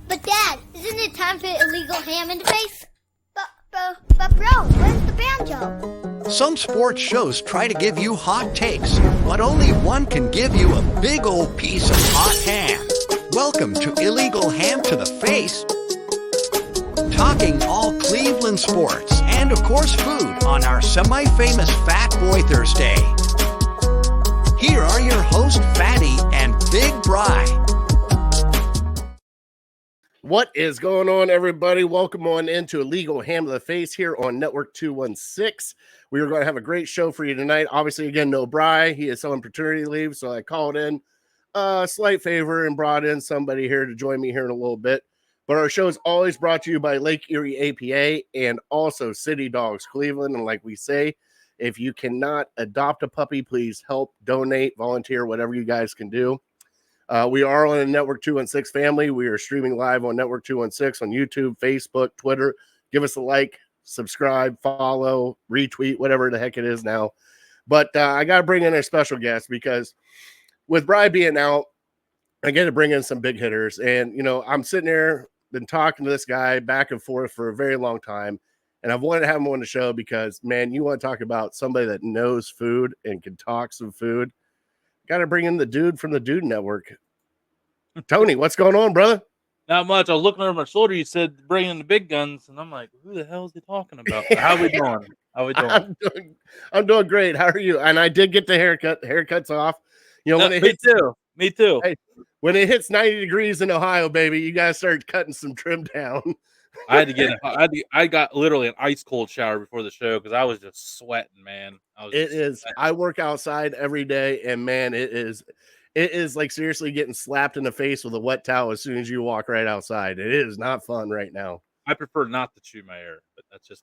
But Dad, isn't it time for illegal ham in the face? But bro, where's the banjo? Some sports shows try to give you hot takes, but only one can give you a big old piece of hot ham. Welcome to Illegal Ham to the Face, talking all Cleveland sports and, of course, food on our semi-famous Fat Boy Thursday. Here are your hosts, Fatty and Big Bry. What is going on, everybody? Welcome on into Illegal Ham to the Face here on Network 216. We are going to have a great show for you tonight. Obviously, again, no Bry. He is on paternity leave, so I called in a slight favor and brought in somebody here to join me here in a little bit. But our show is always brought to you by Lake Erie APA and also City Dogs Cleveland. And like we say, if you cannot adopt a puppy, please help, donate, volunteer, whatever you guys can do. We are on a Network 216 family. We are streaming live on Network 216 on YouTube, Facebook, Twitter. Give us a like, subscribe, follow, retweet, whatever the heck it is now. But I got to bring in a special guest because with Bry being out, I get to bring in some big hitters. And, you know, I'm sitting there, been talking to this guy back and forth for a very long time. And I've wanted to have him on the show because, man, you want to talk about somebody that knows food and can talk some food. Got to bring in the dude from the Dude Network. Tony, what's going on, brother? Not much. I was looking over my shoulder. You said bring in the big guns, and I'm like, who the hell is he talking about? How we doing? How we doing? I'm doing great. How are you? And I did get the haircuts off. You know, when it hits, me too. Hey, when it hits 90 degrees in Ohio, baby, you guys start cutting some trim down. I got literally an ice cold shower before the show because I was just sweating, man. I work outside every day, and man, it is like seriously getting slapped in the face with a wet towel as soon as you walk right outside. It is not fun right now. I prefer not to chew my hair, but that's just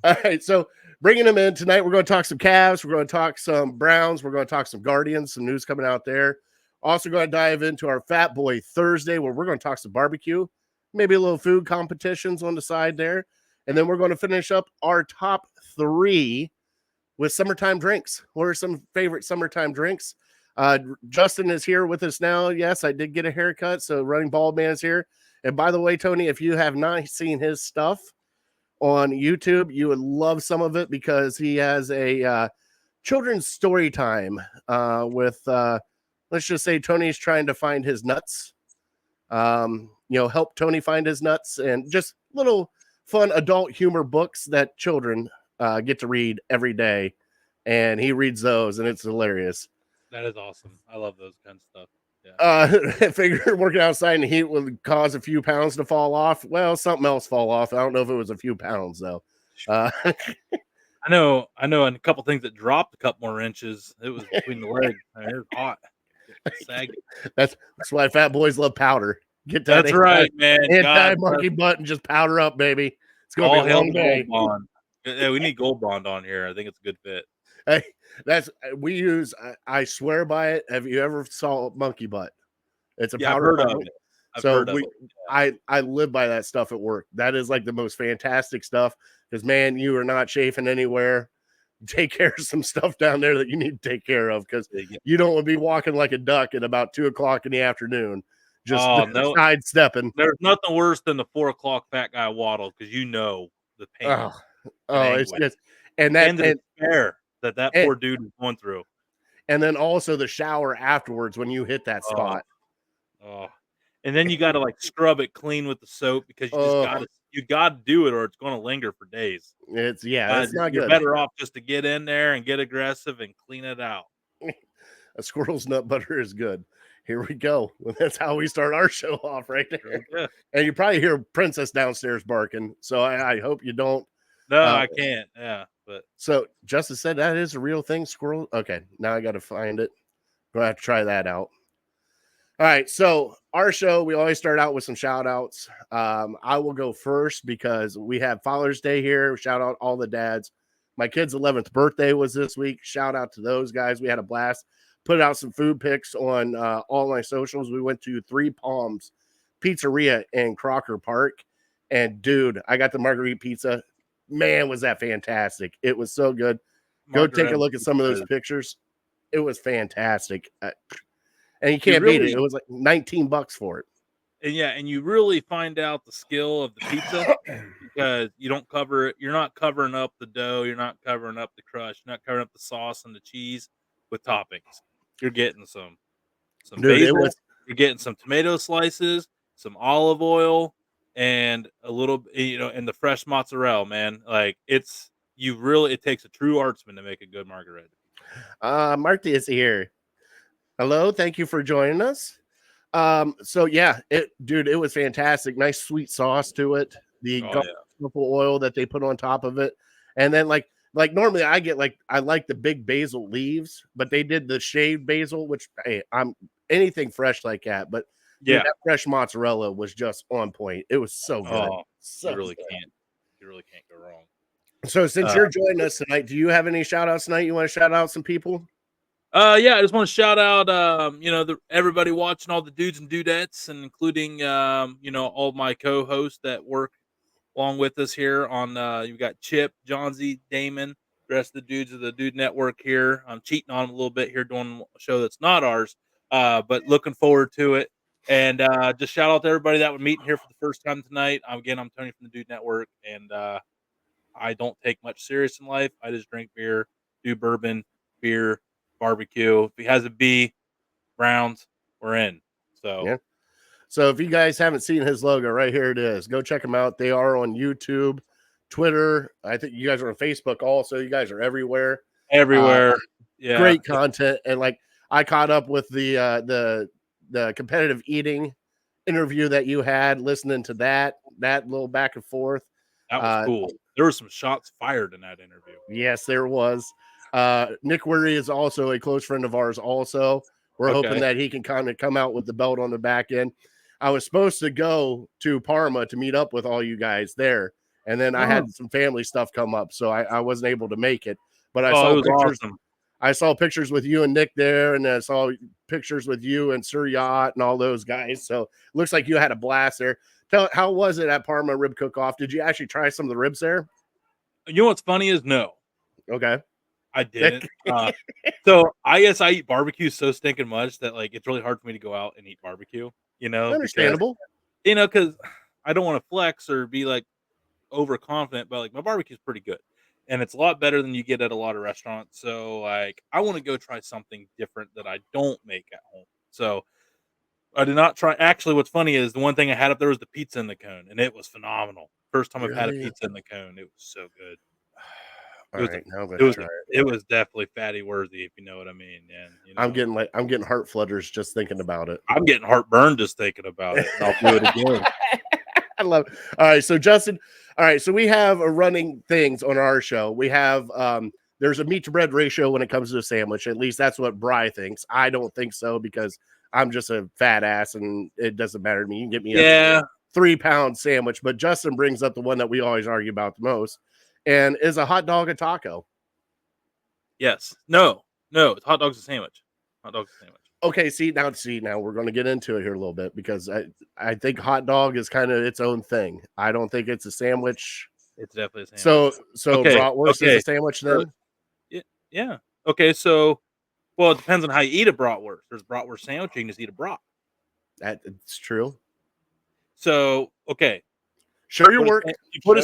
all right. So bringing them in tonight, we're going to talk some Cavs, we're going to talk some Browns, we're going to talk some Guardians, some news coming out there. Also going to dive into our Fat Boy Thursday, where we're going to talk some barbecue, maybe a little food competitions on the side there. And then we're going to finish up our top 3 with summertime drinks. What are some favorite summertime drinks? Justin is here with us now. Yes, I did get a haircut, so Running Bald Man is here. And by the way, Tony, if you have not seen his stuff on YouTube, you would love some of it because he has a children's story time with, let's just say Tony's trying to find his nuts. Help Tony find his nuts and just little fun adult humor books that children get to read every day. And he reads those, and it's hilarious. That is awesome. I love those kind of stuff. Yeah. I figured working outside in the heat would cause a few pounds to fall off. Well, something else fall off. I don't know if it was a few pounds, though. I know, and a couple things that dropped a couple more inches. It was between the legs. It was hot. That's why fat boys love powder. Get that. That's right, man. Monkey butt and just powder up, baby. It's gonna be a long day. Gold Bond. Yeah, we need Gold Bond on here. I think it's a good fit. Hey, we use. I swear by it. Have you ever saw monkey butt? It's a powder. I've heard of it. So I live by that stuff at work. That is like the most fantastic stuff because, man, you are not chafing anywhere. Take care of some stuff down there that you need to take care of because you don't want to be walking like a duck at about 2:00 in the afternoon, just sidestepping. There's nothing worse than the 4:00 fat guy waddle because you know the pain. It's just and the despair that poor dude is going through. And then also the shower afterwards when you hit that spot. And then you got to like scrub it clean with the soap because you got to do it or it's going to linger for days. It's not good. You're better off just to get in there and get aggressive and clean it out. A squirrel's nut butter is good. Here we go. Well, that's how we start our show off right there. Yeah. And you probably hear Princess downstairs barking. So I hope you don't. No, I can't. Yeah. But so Justice said that is a real thing, squirrel. Okay, now I got to find it. Gonna have to try that out. All right, so our show, we always start out with some shout outs. I will go first because we have Father's Day here. Shout out all the dads. My kid's 11th birthday was this week. Shout out to those guys. We had a blast. Put out some food pics on all my socials. We went to Three Palms Pizzeria in Crocker Park. And dude, I got the margarita pizza. Man, was that fantastic. It was so good. Go take a look at some of those pictures. It was fantastic. And you can't beat it. It was like $19 for it. and you really find out the skill of the pizza because you don't cover it. You're not covering up the dough. You're not covering up the crust. You're not covering up the sauce and the cheese with toppings. You're getting some Dude, it basil. was You're getting some tomato slices, some olive oil, and a little, and the fresh mozzarella. Man, like it takes a true artsman to make a good margarita. Marty is here. Hello, thank you for joining us. So yeah, it was fantastic. Nice sweet sauce to it. The Oh, truffle oil that they put on top of it, and then like normally I like the big basil leaves, but they did the shaved basil, which hey, I'm anything fresh like that. But dude, yeah. that fresh mozzarella was just on point. It was so good. Oh, So you really good. can't. You really can't go wrong. So since you're joining us tonight, do you have any shout outs tonight? You want to shout out some people? Yeah, I just want to shout out, everybody watching, all the dudes and dudettes, and including, all my co-hosts that work along with us here on, you've got Chip, Johnsy, Damon, the rest of the dudes of the Dude Network here. I'm cheating on them a little bit here doing a show that's not ours, but looking forward to it. And just shout out to everybody that was meeting here for the first time tonight. Again, I'm Tony from the Dude Network, and I don't take much serious in life. I just drink beer, do bourbon, beer, barbecue. If he has a B, Browns, we're in. So yeah. So if you guys haven't seen his logo, right here it is. Go check them out. They are on YouTube, Twitter. I think you guys are on Facebook also. You guys are everywhere. everywhere. Yeah. Great content. And like I caught up with the competitive eating interview that you had, listening to that little back and forth. That was cool. There were some shots fired in that interview. Yes, there was. Nick Weary is also a close friend of ours also. We're hoping that he can kind of come out with the belt on the back end. I was supposed to go to Parma to meet up with all you guys there, and then I had some family stuff come up, so I wasn't able to make it. But I saw pictures. Awesome. I saw pictures with you and Nick there, and I saw pictures with you and Sir Yacht and all those guys. So it looks like you had a blast there. How was it at Parma Rib Cook-Off? Did you actually try some of the ribs there? You know what's funny is no. Okay. I didn't. So I guess I eat barbecue so stinking much that like it's really hard for me to go out and eat barbecue. Understandable. Because I don't want to flex or be like overconfident, but like my barbecue's pretty good, and it's a lot better than you get at a lot of restaurants. So like I want to go try something different that I don't make at home. So I did not try. Actually, what's funny is the one thing I had up there was the pizza in the cone, and it was phenomenal. First time I've had a pizza in the cone. It was so good. It was definitely fatty worthy, if you know what I mean. And I'm getting heart flutters just thinking about it. I'm getting heartburn just thinking about it. And I'll do it again. I love it. All right, so Justin. All right, so we have a running things on our show. We have there's a meat to bread ratio when it comes to a sandwich. At least that's what Bri thinks. I don't think so because I'm just a fat ass and it doesn't matter to me. You can get me a 3-pound sandwich, but Justin brings up the one that we always argue about the most. And is a hot dog a taco? Yes. No. Hot dog's a sandwich. Okay, see now we're going to get into it here a little bit because I think hot dog is kind of its own thing. I don't think it's a sandwich. It's definitely a sandwich. So bratwurst is a sandwich then? Yeah. Okay, so well, it depends on how you eat a bratwurst. There's a bratwurst sandwich, you can just eat a brat. That's true. So, okay. Show your work. You put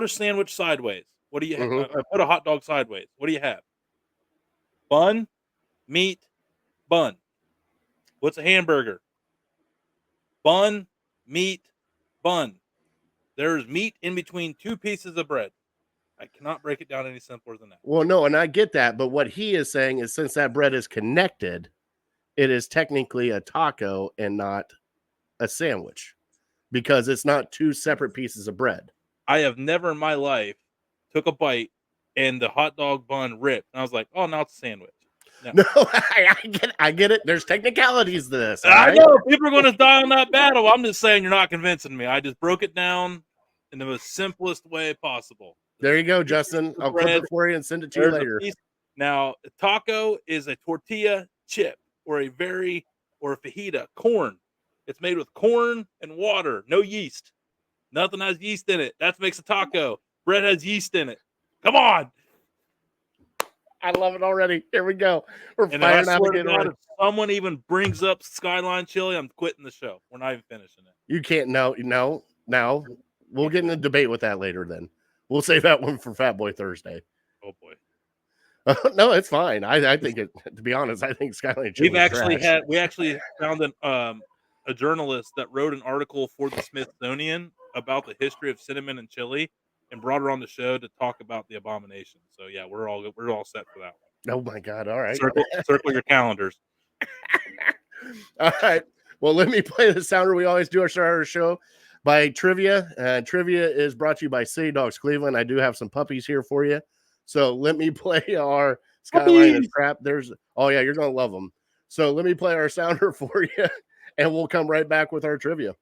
a sandwich sideways. What do you have? Put a hot dog sideways. What do you have? Bun, meat, bun. What's a hamburger? Bun, meat, bun. There's meat in between two pieces of bread. I cannot break it down any simpler than that. Well, no, and I get that, but what he is saying is since that bread is connected, it is technically a taco and not a sandwich. Because it's not two separate pieces of bread. I have never in my life took a bite and the hot dog bun ripped. And I was like, oh, now it's a sandwich. No, I get it. There's technicalities to this. I know. People are going to die on that battle. I'm just saying you're not convincing me. I just broke it down in the most simplest way possible. There you go, Justin. I'll clip it for you and send it to you later. Now, a taco is a tortilla chip or a fajita, corn. It's made with corn and water, no yeast. Nothing has yeast in it. That makes a taco. Bread has yeast in it. Come on. I love it already. Here we go. We're And I firing swear to navigator. God, Already. if someone even brings up Skyline Chili, I'm quitting the show. We're not even finishing it. You can't. No. Now we'll get in a debate with that later. Then we'll save that one for Fat Boy Thursday. Oh boy. No, it's fine. I think it. To be honest, I think Skyline Chili. We actually found a journalist that wrote an article for the Smithsonian about the history of cinnamon and chili, and brought her on the show to talk about the abomination. So yeah, we're all set for that one. Oh my God! All right. Circle your calendars. All right. Well, let me play the sounder we always do our start our show by trivia. Trivia is brought to you by City Dogs Cleveland. I do have some puppies here for you. So let me play our Skyline and crap. Oh yeah, you're gonna love them. So let me play our sounder for you, and we'll come right back with our trivia.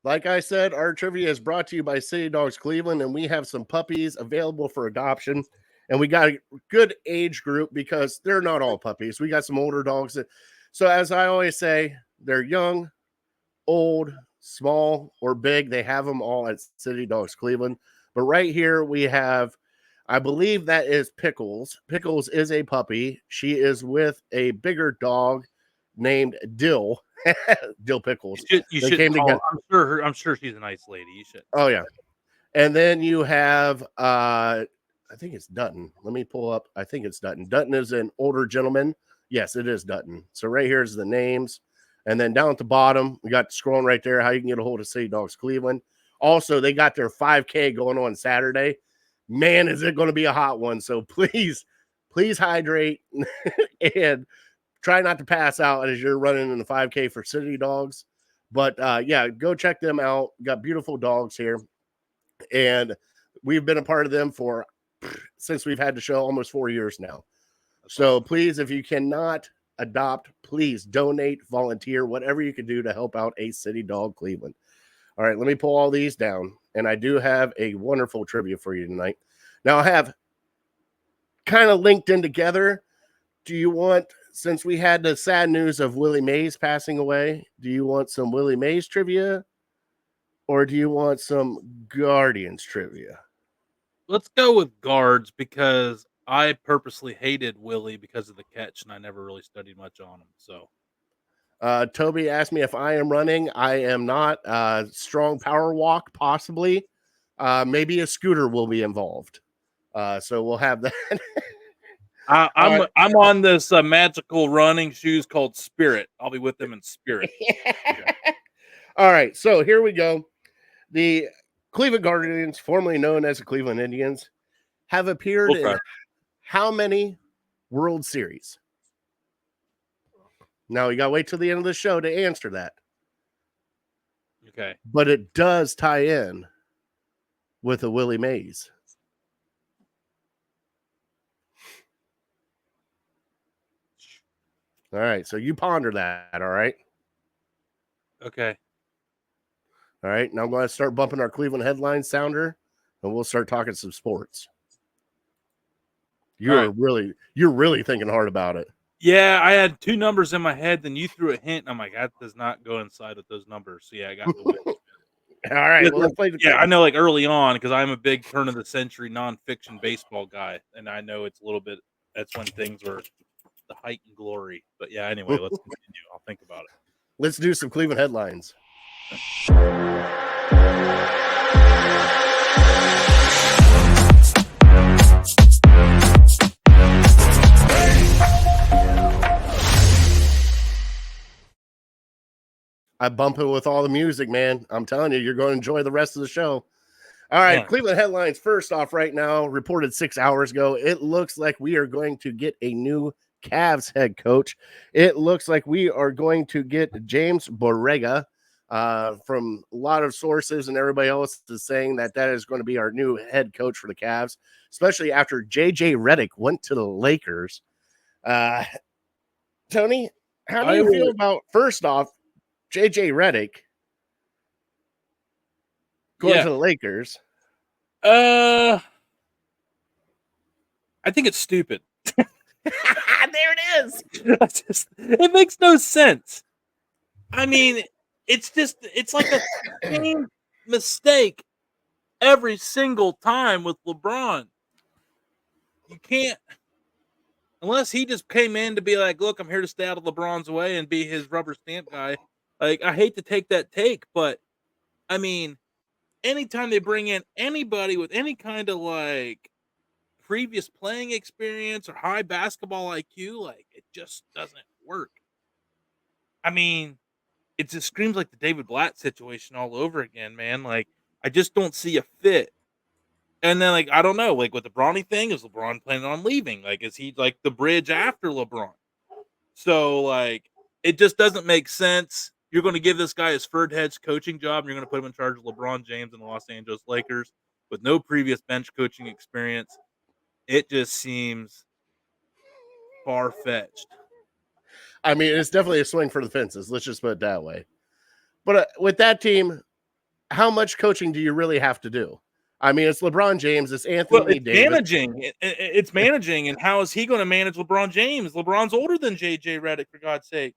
Like I said, our trivia is brought to you by City Dogs Cleveland, and we have some puppies available for adoption. And we got a good age group because they're not all puppies. We got some older dogs. So as I always say, they're young, old, small, or big. They have them all at City Dogs Cleveland. But right here we have, I believe that is Pickles. Pickles is a puppy. She is with a bigger dog named Dill. Dill Pickles. You should came together. I'm sure she's a nice lady. You should. Oh yeah. And then you have I think it's Dutton. Let me pull up. I think it's Dutton. Dutton is an older gentleman. Yes, it is Dutton. So right here is the names. And then down at the bottom, we got scrolling right there how you can get a hold of City Dogs Cleveland. Also, they got their 5K going on Saturday. Man, is it going to be a hot one. So please hydrate and try not to pass out as you're running in the 5K for City Dogs. But yeah, go check them out. Got beautiful dogs here. And we've been a part of them since we've had the show almost 4 years now. So please, if you cannot adopt, please donate, volunteer, whatever you can do to help out a City Dog Cleveland. All right, let me pull all these down. And I do have a wonderful trivia for you tonight. Now I have kind of linked in together. Do you want, since we had the sad news of Willie Mays passing away, do you want some Willie Mays trivia or do you want some Guardians trivia? Let's go with guards because I purposely hated Willie because of the catch and I never really studied much on him. So Toby asked me if I am running. I am not. Strong power walk, possibly. Maybe a scooter will be involved. So we'll have that. I'm on this magical running shoes called Spirit. I'll be with them in spirit. Okay. All right, so here we go. The Cleveland Guardians, formerly known as the Cleveland Indians, have appeared in how many World Series? Now you gotta wait till the end of the show to answer that. Okay, but it does tie in with a Willie Mays. All right, so you ponder that, all right? Okay. All right, now I'm going to start bumping our Cleveland headline sounder, and we'll start talking some sports. You're really thinking hard about it. Yeah, I had two numbers in my head, then you threw a hint, and I'm like, that does not go inside with those numbers. So yeah, I got the win. All right, well, let's play the yeah, I know, like early on, because I'm a big turn of the century nonfiction baseball guy, and I know it's a little bit. That's when things were the height and glory. But yeah, anyway, let's continue. I'll think about it. Let's do some Cleveland headlines. I bump it with all the music, man. I'm telling you, you're going to enjoy the rest of the show. All right, Cleveland headlines. First off, right now, reported 6 hours ago, it looks like we are going to get a new Cavs head coach. It looks like we are going to get James Borrega. From a lot of sources and everybody else is saying that is going to be our new head coach for the Cavs, especially after JJ Redick went to the Lakers. Tony, how do you feel about, first off, JJ Redick going to the Lakers? I think it's stupid. There it is. It makes no sense. I mean, it's like a same mistake every single time with LeBron. You can't, unless he just came in to be like, look, I'm here to stay out of LeBron's way and be his rubber stamp guy. Like, I hate to take that take, but I mean, anytime they bring in anybody with any kind of like previous playing experience or high basketball IQ, like it just doesn't work. I mean, it just screams like the David Blatt situation all over again, man. Like, I just don't see a fit. And then, like, I don't know, like with the Bronny thing, is LeBron planning on leaving? Like, is he like the bridge after LeBron? So, like, it just doesn't make sense. You're going to give this guy his third head coaching job, and you're going to put him in charge of LeBron James and the Los Angeles Lakers with no previous bench coaching experience. It just seems far fetched. I mean, it's definitely a swing for the fences. Let's just put it that way. But with that team, how much coaching do you really have to do? I mean, it's LeBron James, it's Anthony Well, it's Davis. managing. It's managing, and how is he going to manage LeBron James? LeBron's older than JJ Redick, for God's sake.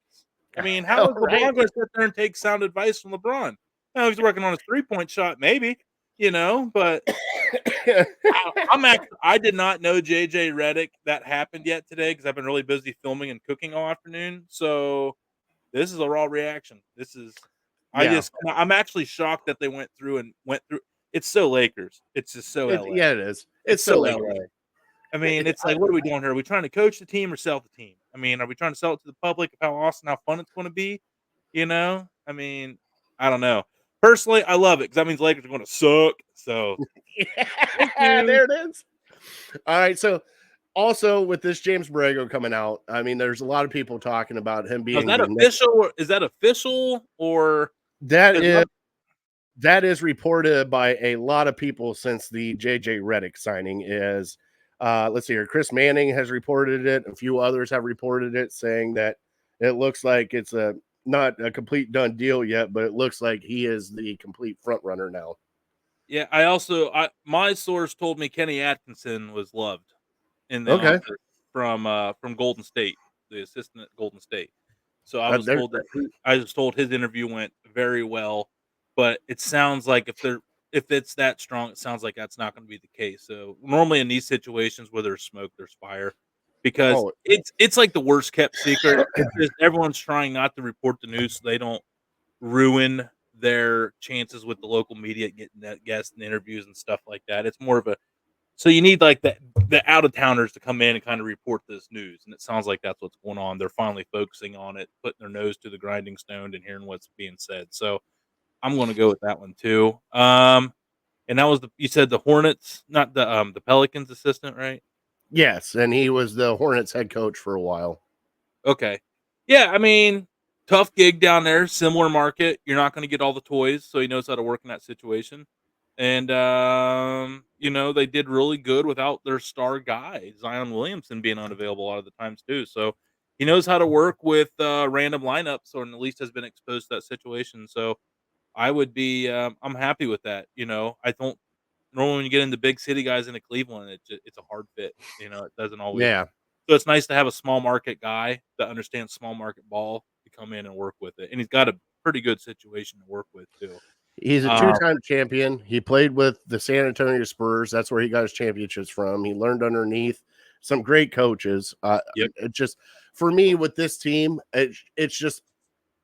I mean, how is LeBron Right. going to sit there and take sound advice from LeBron? Now he's working on a 3-point shot, maybe, but I did not know JJ Redick that happened yet today because I've been really busy filming and cooking all afternoon. So this is a raw reaction. Yeah. I'm actually shocked that they went through. It's so Lakers. It's just so LA. Yeah, it is. It's so so LA. LA. I mean, it's like, what are we doing here? Are we trying to coach the team or sell the team? I mean, are we trying to sell it to the public of how awesome, how fun it's going to be? I mean, I don't know. Personally, I love it because that means Lakers are going to suck. So There it is. All right. So also with this James Borrego coming out, I mean, there's a lot of people talking about him being is that official? Is that official or that is reported by a lot of people since the JJ Redick signing is let's see here. Chris Manning has reported it. A few others have reported it, saying that it looks like it's not a complete done deal yet, but it looks like he is the complete front runner now. Yeah, my source told me Kenny Atkinson was loved in the offer from Golden State, the assistant at Golden State. So I was told his interview went very well, but it sounds like if it's that strong, it sounds like that's not going to be the case. So normally in these situations where there's smoke, there's fire, because it's like the worst kept secret. It's just everyone's trying not to report the news so they don't ruin their chances with the local media getting that guests and interviews and stuff like that. It's more of so you need like the out of towners to come in and kind of report this news, and it sounds like that's what's going on. They're finally focusing on it, putting their nose to the grinding stone and hearing what's being said. So I'm going to go with that one too. And that was you said the Hornets, not the Pelicans assistant, right? Yes, and he was the Hornets head coach for a while. Okay. Yeah, I mean, tough gig down there, similar market. You're not going to get all the toys, so he knows how to work in that situation. And they did really good without their star guy, Zion Williamson, being unavailable a lot of the times too. So he knows how to work with random lineups, or at least has been exposed to that situation. So I would be, I'm happy with that. I don't normally when you get into big city guys into Cleveland, it's a hard fit. It doesn't always. Yeah. So it's nice to have a small market guy that understands small market ball to come in and work with it, and he's got a pretty good situation to work with too. He's a two-time champion. He played with the San Antonio Spurs. That's where he got his championships from. He learned underneath some great coaches. It just, for me, with this team, it's just,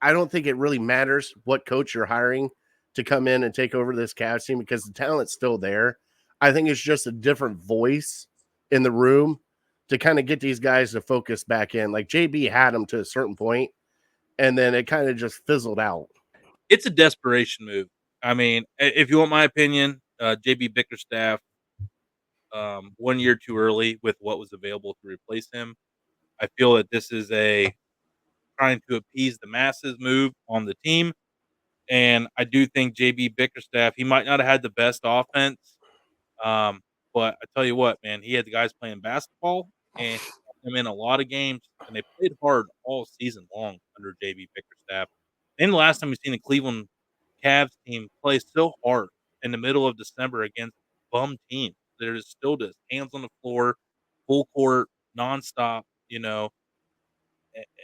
I don't think it really matters what coach you're hiring to come in and take over this Cavs team because the talent's still there. I think it's just a different voice in the room to kind of get these guys to focus back in. Like JB had them to a certain point, and then it kind of just fizzled out. It's a desperation move. I mean, if you want my opinion, JB Bickerstaff, 1 year too early with what was available to replace him. I feel that this is a trying to appease the masses move on the team. And I do think JB Bickerstaff, he might not have had the best offense. But I tell you what, man, he had the guys playing basketball and them in a lot of games, and they played hard all season long under JB Bickerstaff. And the last time we've seen the Cleveland Cavs team play so hard in the middle of December against bum teams. They're still just hands on the floor, full court, nonstop.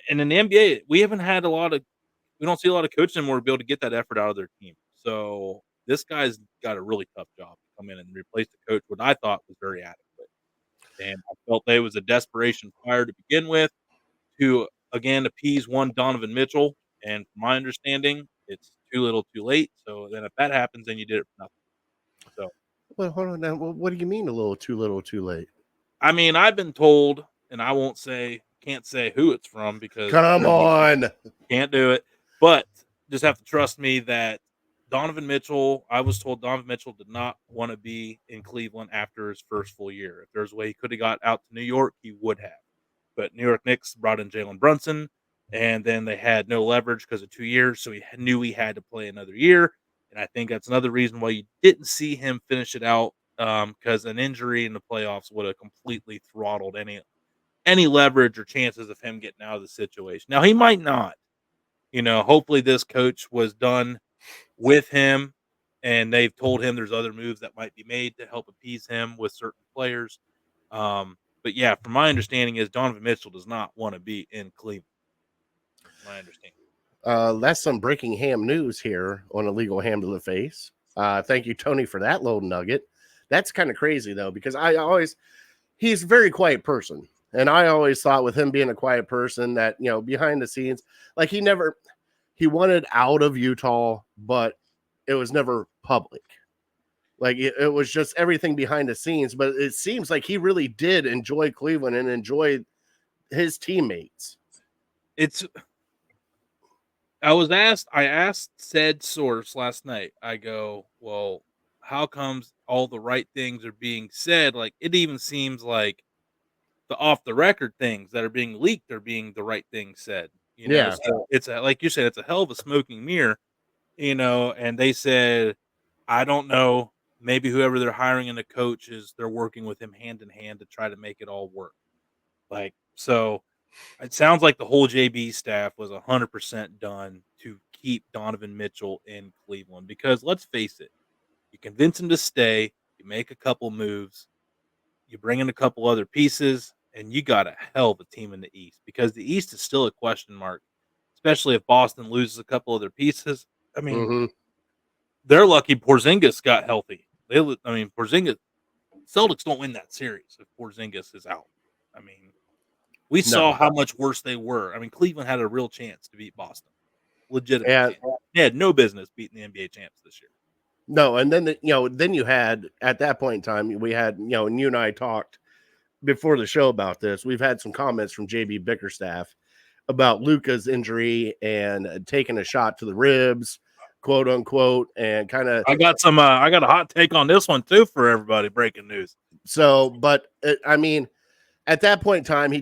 And in the NBA, we haven't had we don't see a lot of coaches anymore to be able to get that effort out of their team. So this guy's got a really tough job to come in and replace the coach, what I thought was very adequate. And I felt that it was a desperation fire to begin with to, again, appease one Donovan Mitchell. And from my understanding, it's too little too late. So then if that happens, then you did it for nothing. So, Well, hold on now. What do you mean a little too late? I mean, I've been told, and I can't say who it's from because Come on. can't do it, but just have to trust me that I was told Donovan Mitchell did not want to be in Cleveland after his first full year. If there's a way he could have got out to New York, he would have. But New York Knicks brought in Jalen Brunson, and then they had no leverage because of 2 years, so he knew he had to play another year. And I think that's another reason why you didn't see him finish it out, because an injury in the playoffs would have completely throttled any leverage or chances of him getting out of the situation. Now, he might not. Hopefully this coach was done with him, and they've told him there's other moves that might be made to help appease him with certain players. But yeah, from my understanding is Donovan Mitchell does not want to be in Cleveland. My understanding. That's some breaking ham news here on Illegal Ham to the Face. Thank you, Tony, for that little nugget. That's kind of crazy, though, because he's a very quiet person. And I always thought with him being a quiet person that, behind the scenes, like he wanted out of Utah, but it was never public. Like it was just everything behind the scenes, but it seems like he really did enjoy Cleveland and enjoyed his teammates. I asked said source last night. I go, well, how comes all the right things are being said? Like, it even seems like the off the record things that are being leaked are being the right things said. Yeah. So it's like you said, it's a hell of a smoking mirror, and they said, I don't know, maybe whoever they're hiring in the coach they're working with him hand in hand to try to make it all work. So it sounds like the whole JB staff was 100% done to keep Donovan Mitchell in Cleveland, because let's face it, you convince him to stay, you make a couple moves, you bring in a couple other pieces, and you got a hell of a team in the East, because the East is still a question mark, especially if Boston loses a couple of their pieces. I mean, they're lucky Porzingis got healthy. Porzingis, Celtics don't win that series if Porzingis is out. I mean, we saw how much worse they were. I mean, Cleveland had a real chance to beat Boston. Legitimate. They had no business beating the NBA champs this year. No, and then then you had, at that point in time, we had, and you and I talked before the show about this. We've had some comments from JB Bickerstaff about Luka's injury and taking a shot to the ribs, quote unquote, and kind of. I got a hot take on this one too for everybody. Breaking news. So, but I mean, at that point in time,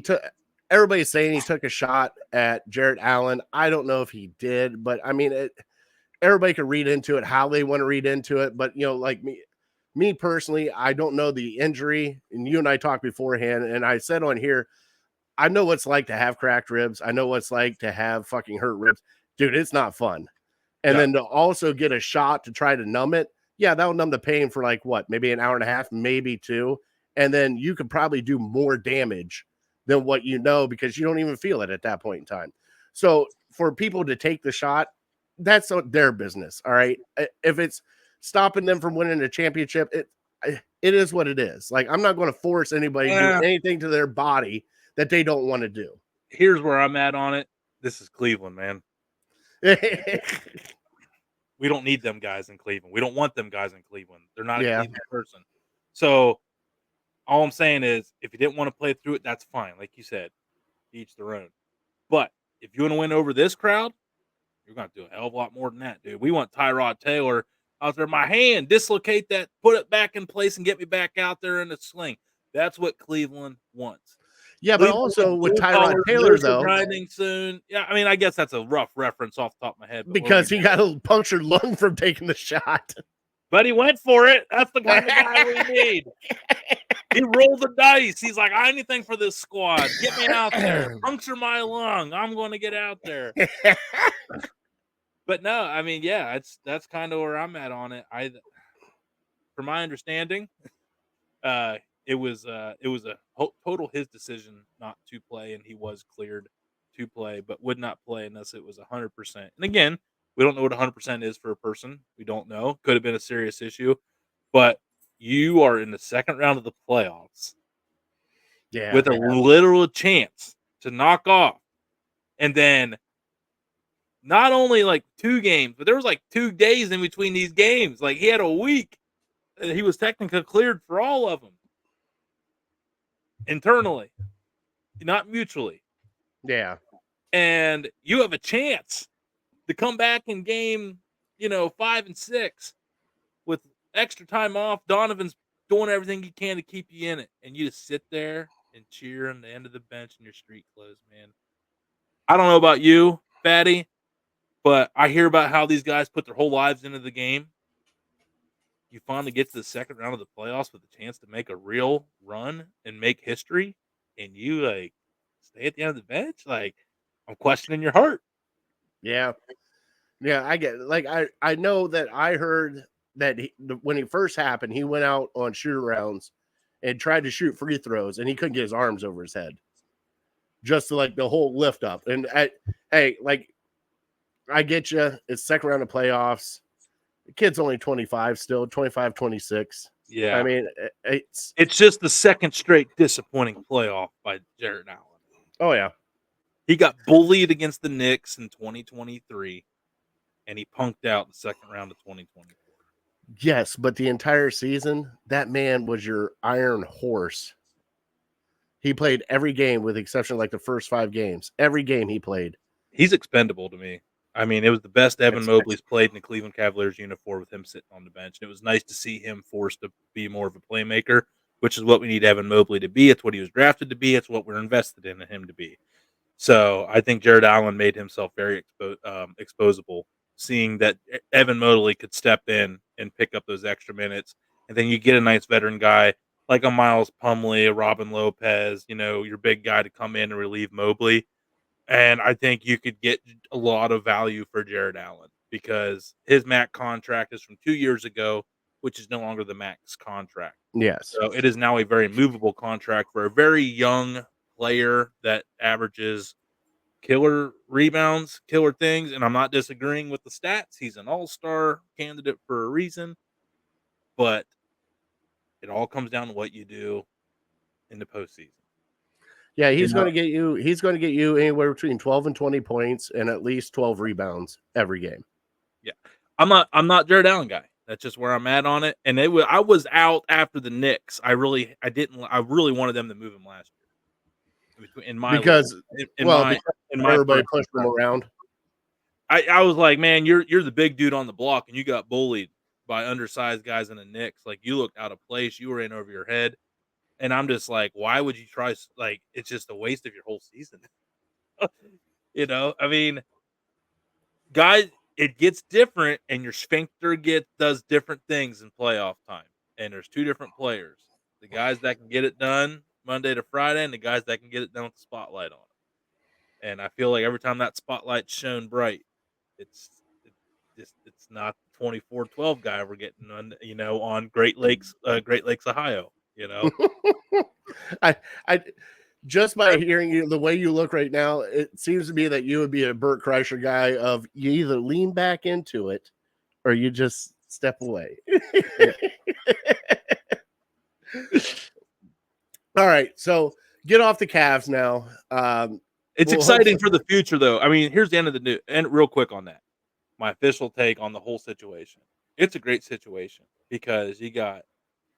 everybody's saying he took a shot at Jarrett Allen. I don't know if he did, but I mean, everybody could read into it how they want to read into it. But, like me personally, I don't know the injury. And you and I talked beforehand, and I said on here, I know what it's like to have cracked ribs. I know what it's like to have fucking hurt ribs. Dude, it's not fun. And then to also get a shot to try to numb it, yeah, that'll numb the pain for maybe an hour and a half, maybe 2. And then you could probably do more damage than what because you don't even feel it at that point in time. So for people to take the shot, that's their business. All right. If it's stopping them from winning a championship, it is what it is. Like, I'm not going to force anybody to do anything to their body that they don't want to do. Here's where I'm at on it. This is Cleveland, man. We don't need them guys in Cleveland. We don't want them guys in Cleveland. They're not a Cleveland person. So all I'm saying is, if you didn't want to play through it, that's fine. Like you said, each their own. But if you want to win over this crowd, you're going to do a hell of a lot more than that, dude. We want Tyrod Taylor out there. My hand, dislocate that, put it back in place, and get me back out there in the sling. That's what Cleveland wants. Yeah, but also with Tyrod Taylor, though, grinding soon. Yeah, I mean, I guess that's a rough reference off the top of my head. Because he got a punctured lung from taking the shot. But he went for it. That's the kind of guy we need. He rolled the dice. He's like, anything for this squad. Get me out there. Puncture my lung. I'm going to get out there. But no, I mean, yeah, that's kind of where I'm at on it. From my understanding, it was a total his decision not to play, and he was cleared to play, but would not play unless it was 100%. And again, we don't know what 100% is for a person. We don't know. Could have been a serious issue, but you are in the second round of the playoffs Yeah. with a literal chance to knock off, and then not only like 2 games, but there was like 2 days in between these games. Like he had a week. He was technically cleared for all of them internally, not mutually. Yeah. And you have a chance to come back in game, 5 and 6 with extra time off. Donovan's doing everything he can to keep you in it, and you just sit there and cheer on the end of the bench in your street clothes, man. I don't know about you, Fatty, but I hear about how these guys put their whole lives into the game. You finally get to the second round of the playoffs with a chance to make a real run and make history, and you like stay at the end of the bench. Like, I'm questioning your heart. Yeah. Yeah, I get it. Like I know that I heard that when he first happened, he went out on shoot rounds and tried to shoot free throws, and he couldn't get his arms over his head. Just to, like, the whole lift up. And hey, like, I get you. It's second round of playoffs. The kid's only 25 still, 25, 26. Yeah. I mean, It's just the second straight disappointing playoff by Jared Allen. oh yeah. He got bullied against the Knicks in 2023, and he punked out in the second round of 2024. Yes, but the entire season, that man was your iron horse. He played every game with the exception of like the first 5 games. Every game he played. He's expendable to me. I mean, it was the best Evan Mobley's played in the Cleveland Cavaliers uniform with him sitting on the bench. And it was nice to see him forced to be more of a playmaker, which is what we need Evan Mobley to be. It's what he was drafted to be. It's what we're invested in him to be. So I think Jared Allen made himself very exposable, seeing that Evan Mobley could step in and pick up those extra minutes. And then you get a nice veteran guy like a Miles Plumlee, a Robin Lopez, your big guy to come in and relieve Mobley. And I think you could get a lot of value for Jared Allen because his max contract is from 2 years ago, which is no longer the max contract. Yes. So it is now a very movable contract for a very young player that averages killer rebounds, killer things. And I'm not disagreeing with the stats. He's an all-star candidate for a reason. But it all comes down to what you do in the postseason. Yeah, he's going to get you. He's going to get you anywhere between 12 and 20 points and at least 12 rebounds every game. Yeah, I'm not Jared Allen guy. That's just where I'm at on it. And I was out after the Knicks. I really wanted them to move him last year. Because everybody pushed him around. I was like, man, you're the big dude on the block, and you got bullied by undersized guys in the Knicks. Like, you looked out of place. You were in over your head. And I'm just like, why would you try? Like, it's just a waste of your whole season. I mean, guys, it gets different, and your sphincter does different things in playoff time. And there's 2 different players: the guys that can get it done Monday to Friday, and the guys that can get it done with the spotlight on it. And I feel like every time that spotlight's shown bright, it's not the 24-12 guy we're getting on Great Lakes, Ohio. I just by hearing you, the way you look right now, it seems to me that you would be a Bert Kreischer guy of you either lean back into it or you just step away. All right, so get off the Cavs now. It's exciting for the future, though. I mean, here's the end of the news. And real quick on that, my official take on the whole situation. It's a great situation because you got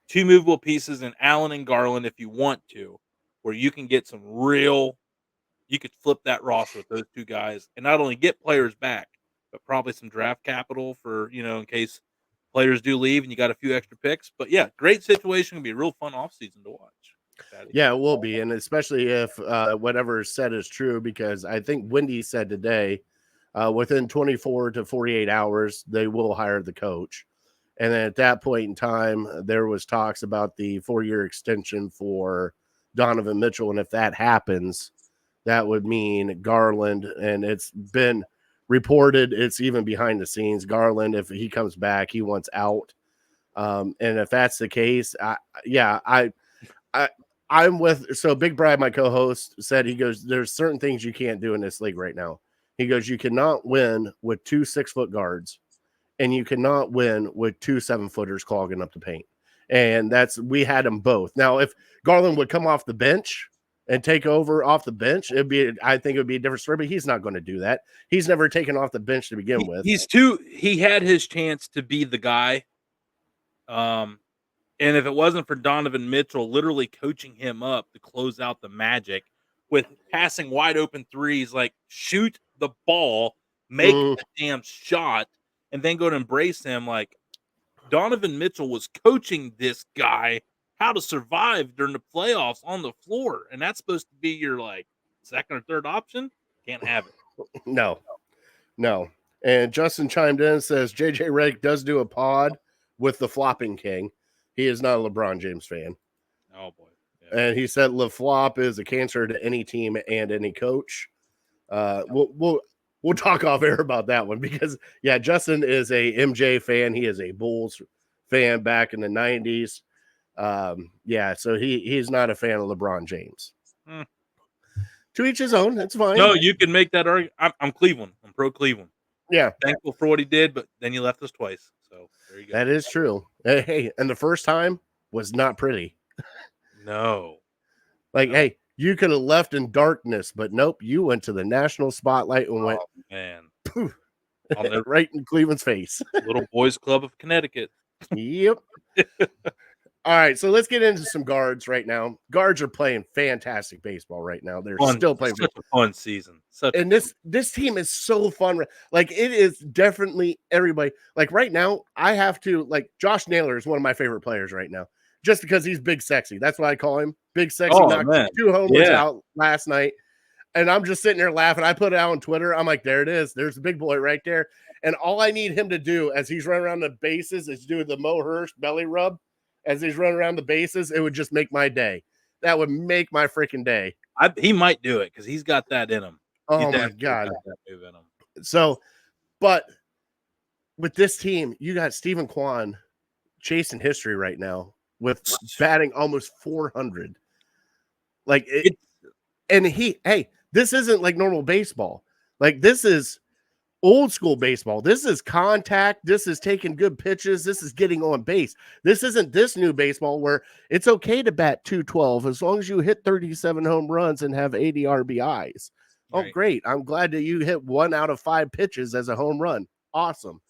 2 movable pieces in Allen and Garland if you want to, where you can get you could flip that roster with those 2 guys and not only get players back, but probably some draft capital for, in case players do leave and you got a few extra picks. But yeah, great situation. It'll be a real fun offseason to watch. Yeah, it will be. And especially if whatever is said is true, because I think Wendy said today, within 24 to 48 hours, they will hire the coach. And then at that point in time, there was talks about the 4-year extension for Donovan Mitchell. And if that happens, that would mean Garland, and it's been reported, it's even behind the scenes, Garland, if he comes back, he wants out. And if that's the case, I'm with Big Brad, my co-host, said he goes, there's certain things you can't do in this league right now. He goes, you cannot win with 2 6-foot guards, and you cannot win with 2 7-footers clogging up the paint. And we had them both. Now, if Garland would come off the bench and take over off the bench, I think it would be a different story, but he's not going to do that. He's never taken off the bench to begin with. He had his chance to be the guy. And if it wasn't for Donovan Mitchell literally coaching him up to close out the Magic with passing wide open threes, like shoot the ball, make a damn shot, and then go to embrace him. Like Donovan Mitchell was coaching this guy how to survive during the playoffs on the floor. And that's supposed to be your like second or third option. Can't have it. No. And Justin chimed in and says, JJ Redick does do a pod with the Flopping King. He is not a LeBron James fan. Oh boy. Yeah. And he said LaFlop is a cancer to any team and any coach. We'll talk off air about that one because Justin is a MJ fan. He is a Bulls fan back in the 90s. So he's not a fan of LeBron James. To each his own. That's fine. No, you can make that argument. I'm Cleveland. I'm pro Cleveland. Yeah. Thankful for what he did, but then you left us twice. So there you go. That is true. Hey, and the first time was not pretty. No. Hey, you could have left in darkness, but nope, you went to the national spotlight and went, man, poof, right in Cleveland's face. Little Boys Club of Connecticut. Yep. All right, so let's get into some guards right now. Guards are playing fantastic baseball right now. They're still playing. Such a fun season. This team is so fun. Like it is definitely everybody. Like right now, I have to Josh Naylor is one of my favorite players right now, just because he's big sexy. That's what I call him. Big sexy. Knocked 2 homers out last night, and I'm just sitting there laughing. I put it out on Twitter. I'm like, there it is. There's the big boy right there. And all I need him to do as he's running around the bases is do the Mo Hurst belly rub. As he's running around the bases, it would just make my day. That would make my freaking day. He might do it because he's got that in him. Oh, my God. So, but with this team, you got Stephen Kwan chasing history right now with batting almost 400. This isn't like normal baseball. Like, this is old school baseball. This is contact. This is taking good pitches. This is getting on base. This isn't this new baseball where it's okay to bat 212 as long as you hit 37 home runs and have 80 RBIs. Oh, great. I'm glad that you hit 1 out of 5 pitches as a home run. Awesome.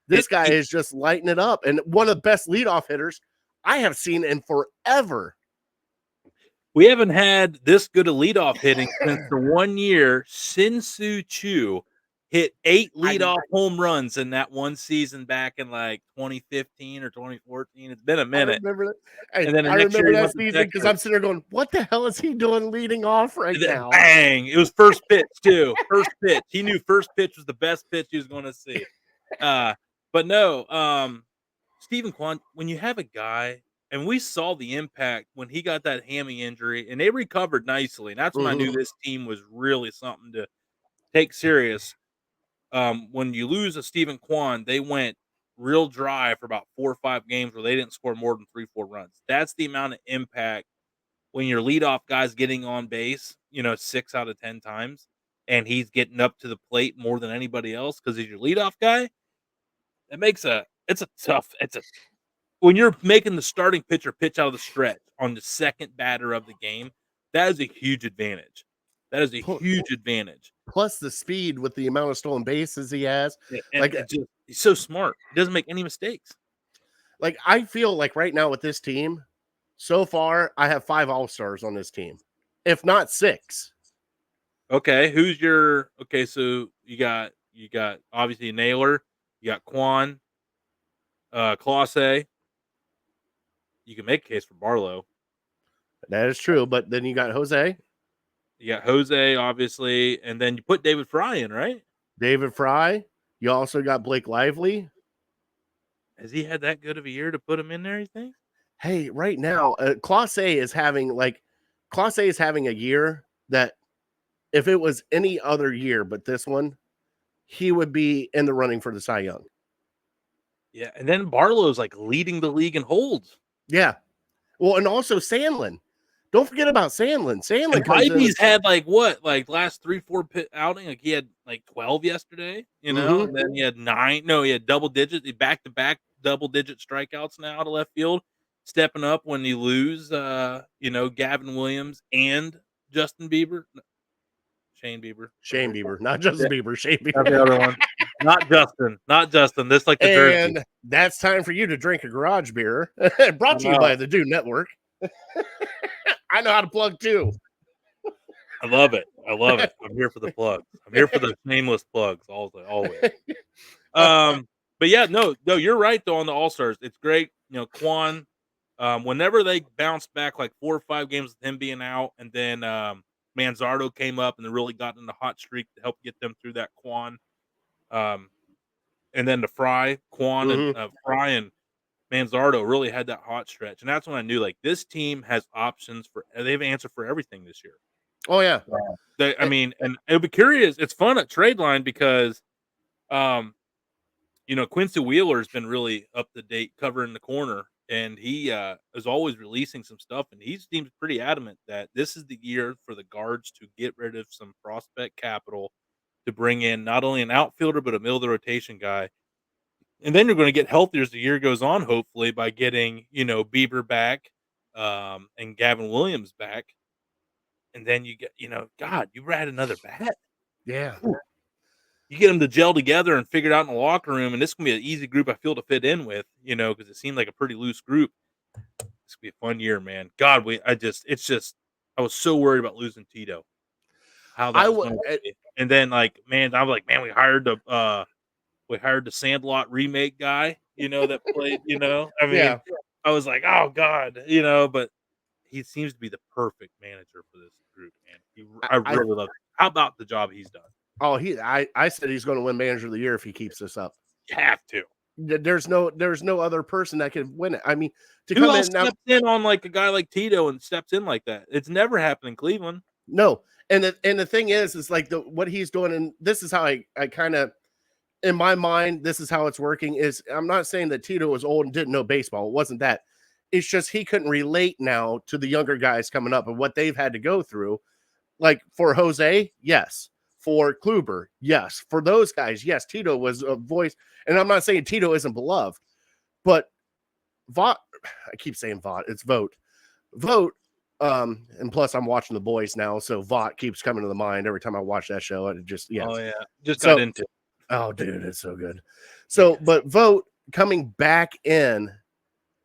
This guy is just lighting it up. And one of the best leadoff hitters I have seen in forever. We haven't had this good a leadoff hitting since the 1 year Sin-Soo Choo hit 8 leadoff home runs in that one season back in like 2015 or 2014. It's been a minute. I remember that. And then I remember that season because I'm sitting there going, what the hell is he doing leading off right now? Bang. It was first pitch, too. First pitch. He knew first pitch was the best pitch he was going to see. But no, Stephen Kwan, when you have a guy, and we saw the impact when he got that hammy injury, and they recovered nicely. And that's when I knew this team was really something to take serious. When you lose a Stephen Kwan, they went real dry for about 4 or 5 games where they didn't score more than 3-4 runs. That's the amount of impact when your leadoff guy's getting on base, 6 out of 10 times, and he's getting up to the plate more than anybody else because he's your leadoff guy. When you're making the starting pitcher pitch out of the stretch on the second batter of the game, that is a huge advantage. That is a huge advantage. Plus the speed with the amount of stolen bases he has. He's so smart. He doesn't make any mistakes. Like, I feel like right now with this team, so far, I have 5 all-stars on this team, if not 6. Okay, so you got obviously Naylor, you got Kwan, Clase. You can make a case for Barlow. That is true, but then you got Jose. You got Jose, obviously, and then you put David Fry in, right? David Fry. You also got Blake Lively. Has he had that good of a year to put him in there, you think? Hey, right now, Clase is having a year that if it was any other year but this one, he would be in the running for the Cy Young. Yeah, and then Barlow's like leading the league in holds. Yeah. Well, and also Sandlin. Don't forget about Sandlin. Sandlin And comes in. Bibby's had like what, like last 3-4 pit outing. Like he had like 12 yesterday, you know, and then he had 9. No, he had double digits. He back to back double digit strikeouts now to left field, stepping up when you lose. You know, Gavin Williams and Justin Bieber, Shane Bieber, Shane Bieber, not Justin Bieber. Shane Bieber. not the other one, not Justin. This like the And jersey. that's time for you to drink a garage beer. Brought to you by the Dude Network. I know how to plug too. I love it. I love it. I'm here for the plugs. I'm here for the shameless plugs. Always. But yeah, no, you're right though on the All Stars. It's great. You know, Quan. Whenever they bounced back like 4 or 5 games with him being out, and then Manzardo came up and they really got in the hot streak to help get them through that Quan. And then the Quan and Fry and Manzardo really had that hot stretch, and that's when I knew like this team has options for. They have an answer for everything this year. Oh yeah, I mean, and it'll be curious. It's fun at trade line because, you know, Quincy Wheeler has been really up to date covering the corner, and he is always releasing some stuff, and he seems pretty adamant that this is the year for the guards to get rid of some prospect capital to bring in not only an outfielder but a middle of the rotation guy. And then you're going to get healthier as the year goes on, hopefully, by getting, you know, Bieber back and Gavin Williams back. And then you get, you know, God, you add another bat. yeah. You get them to gel together and figure it out in the locker room. And this can be an easy group I feel to fit in with, you know, because it seemed like a pretty loose group. This could be a fun year, man. God, I was so worried about losing Tito. How that was going to be. And then, like, man, I'm like, man, we hired the Sandlot remake guy, you know, that played, you know, I mean, I was like, oh God, you know, but he seems to be the perfect manager for this group, man. I really love it. How about the job he's done? Oh, I said he's going to win Manager of the Year if he keeps this up. You have to. There's no other person that can win it. I mean, Who else steps in on like a guy like Tito and steps in like that? It's never happened in Cleveland. No, and the thing is like what he's doing, and this is how I kind of, in my mind, this is how it's working. Is I'm not saying that Tito was old and didn't know baseball. It wasn't that. It's just he couldn't relate now to the younger guys coming up and what they've had to go through. Like for Jose, yes. For Kluber, yes. For those guys, yes. Tito was a voice, and I'm not saying Tito isn't beloved, but Vaught. I keep saying Vaught. It's Vogt. And plus I'm watching The Boys now, so Vaught keeps coming to the mind every time I watch that show. And it just Oh yeah, just got into it. Oh, dude, it's so good. So, but Vogt coming back in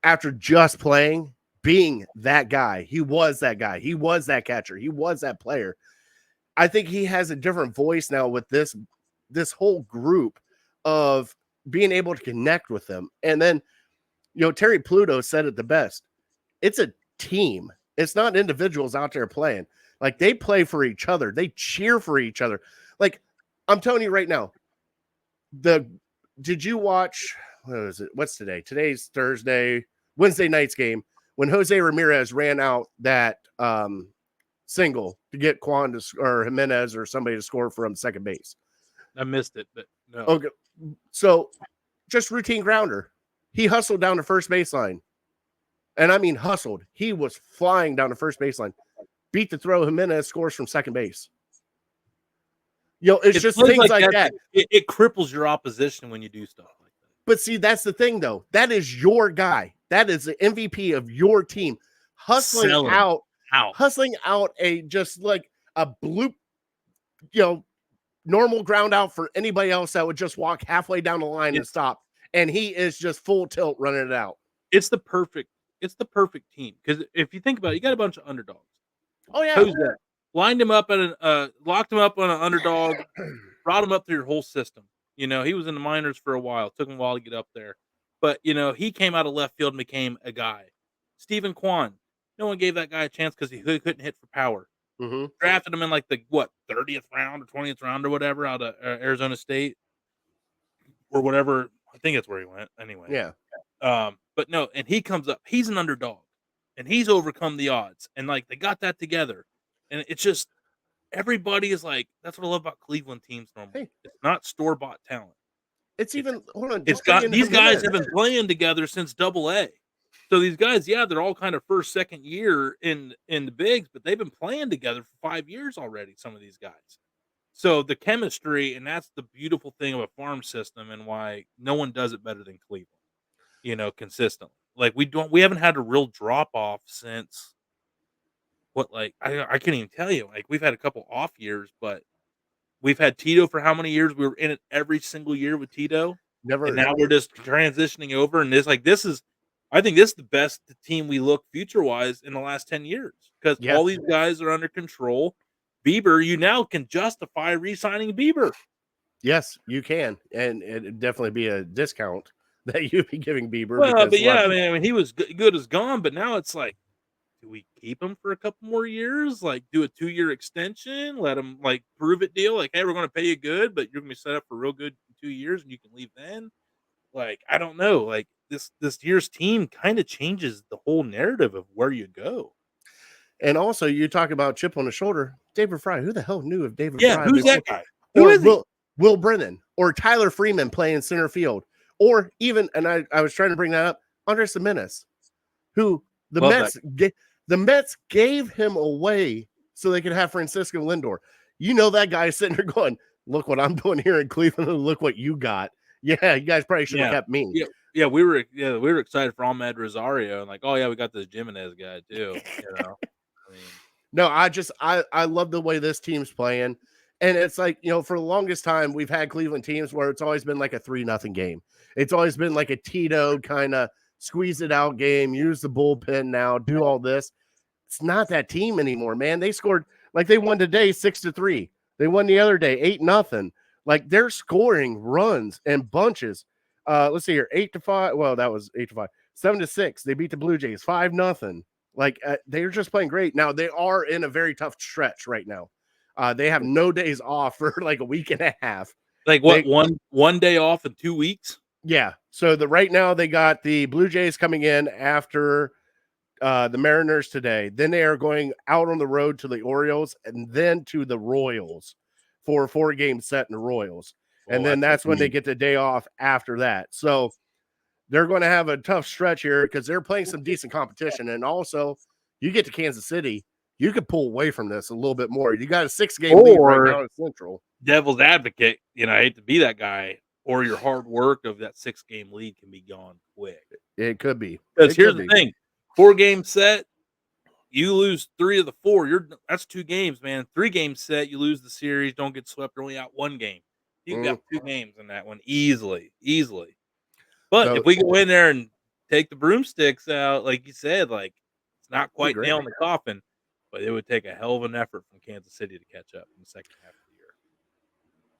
after just playing, being that guy. He was that guy. He was that catcher. He was that player. I think he has a different voice now with this whole group of being able to connect with them. And then, you know, Terry Pluto said it the best. It's a team. It's not individuals out there playing. Like they play for each other. They cheer for each other. Like I'm telling you right now, did you watch, what is it? What's today? Today's Thursday, Wednesday night's game when Jose Ramirez ran out that single to get Quan or Jimenez or somebody to score from second base. I missed it, but no. Okay. So just routine grounder. He hustled down the first baseline. And I mean hustled. He was flying down the first baseline. Beat the throw. Jimenez scores from second base. You know, it's just things like that. It cripples your opposition when you do stuff like that. But see, that's the thing, though. That is your guy. That is the MVP of your team. Hustling out a just like a bloop, you know, normal ground out for anybody else that would just walk halfway down the line and stop. And he is just full tilt running it out. It's the perfect team. Because if you think about it, you got a bunch of underdogs. Oh, yeah. Who's that? Lined him up locked him up on an underdog, brought him up through your whole system. You know, he was in the minors for a while. It took him a while to get up there. But, you know, he came out of left field and became a guy. Stephen Kwan. No one gave that guy a chance because he couldn't hit for power. Mm-hmm. Drafted him in like the 30th round or 20th round or whatever out of Arizona State or whatever. I think that's where he went anyway. Yeah. But no, and he comes up. He's an underdog, and he's overcome the odds. And like they got that together, and it's just everybody is like that's what I love about Cleveland teams. Normally, it's not store-bought talent. It's even hold on. It's got these guys have been playing together since Double A. So these guys, yeah, they're all kind of first, second year in the bigs, but they've been playing together for 5 years already, some of these guys. So the chemistry, and that's the beautiful thing of a farm system and why no one does it better than Cleveland, consistently. Like we haven't had a real drop off since what, like I can't even tell you. Like we've had a couple off years, but we've had Tito for how many years? We were in it every single year with Tito. And Never. now we're just transitioning over, and this is I think this is the best team we look future-wise in the last 10 years because Yeah. all these guys are under control. Bieber, you now can justify re-signing Bieber. Yes, you can, and it'd definitely be a discount that you'd be giving Bieber. Well, because but a lot yeah, of I mean, he was good as gone, but now it's like, do we keep him for a couple more years? Like, do a 2-year extension, let him like prove it deal. Like, hey, we're going to pay you good, but you're going to be set up for real good in 2 years, and you can leave then. Like, I don't know. Like this year's team kind of changes the whole narrative of where you go. And also, you talk about chip on the shoulder. David Fry. Who the hell knew of David Yeah, Fry? who's that guy? Who Or is he? Will Brennan or Tyler Freeman playing center field, or even, and I was trying to bring that up, Andres Jimenez, who the Love Mets gave him away so they could have Francisco Lindor. You know that guy is sitting there going, "Look what I'm doing here in Cleveland, and look what you got." Yeah, you guys probably should have kept me. Yeah, we were excited for Ahmed Rosario and like, oh yeah, we got this Jimenez guy too. I mean, No, I love the way this team's playing. And it's like, for the longest time, we've had Cleveland teams where it's always been like a 3-0 game. It's always been like a Tito kind of squeeze it out game, use the bullpen now, do all this. It's not that team anymore, man. They scored, like they won today 6-3. They won the other day 8-0. Like they're scoring runs and bunches. Let's see here, 8-5. Well, that was 8-5. 7-6. They beat the Blue Jays 5-0. Like they're just playing great. Now they are in a very tough stretch right now. They have no days off for like a week and a half. like what, one day off in 2 weeks? Yeah. So right now they got the Blue Jays coming in after the Mariners today. Then they are going out on the road to the Orioles and then to the Royals for a 4-game set in the Royals. And then that's when they get the day off after that. So they're going to have a tough stretch here because they're playing some decent competition. And also, you get to Kansas City, you could pull away from this a little bit more. You got a 6-game lead right now in Central. Devil's advocate, I hate to be that guy, or your hard work of that 6-game lead can be gone quick. It could be. Because here's the thing: 4-game set, you lose 3 of the 4. That's 2 games, man. 3-game set, you lose the series, don't get swept, you're only out 1 game. You can get 2 games in that one easily. But So, if we go in there and take the broomsticks out, like you said, like it's not quite nailing the coffin, but it would take a hell of an effort from Kansas City to catch up in the second half of the year.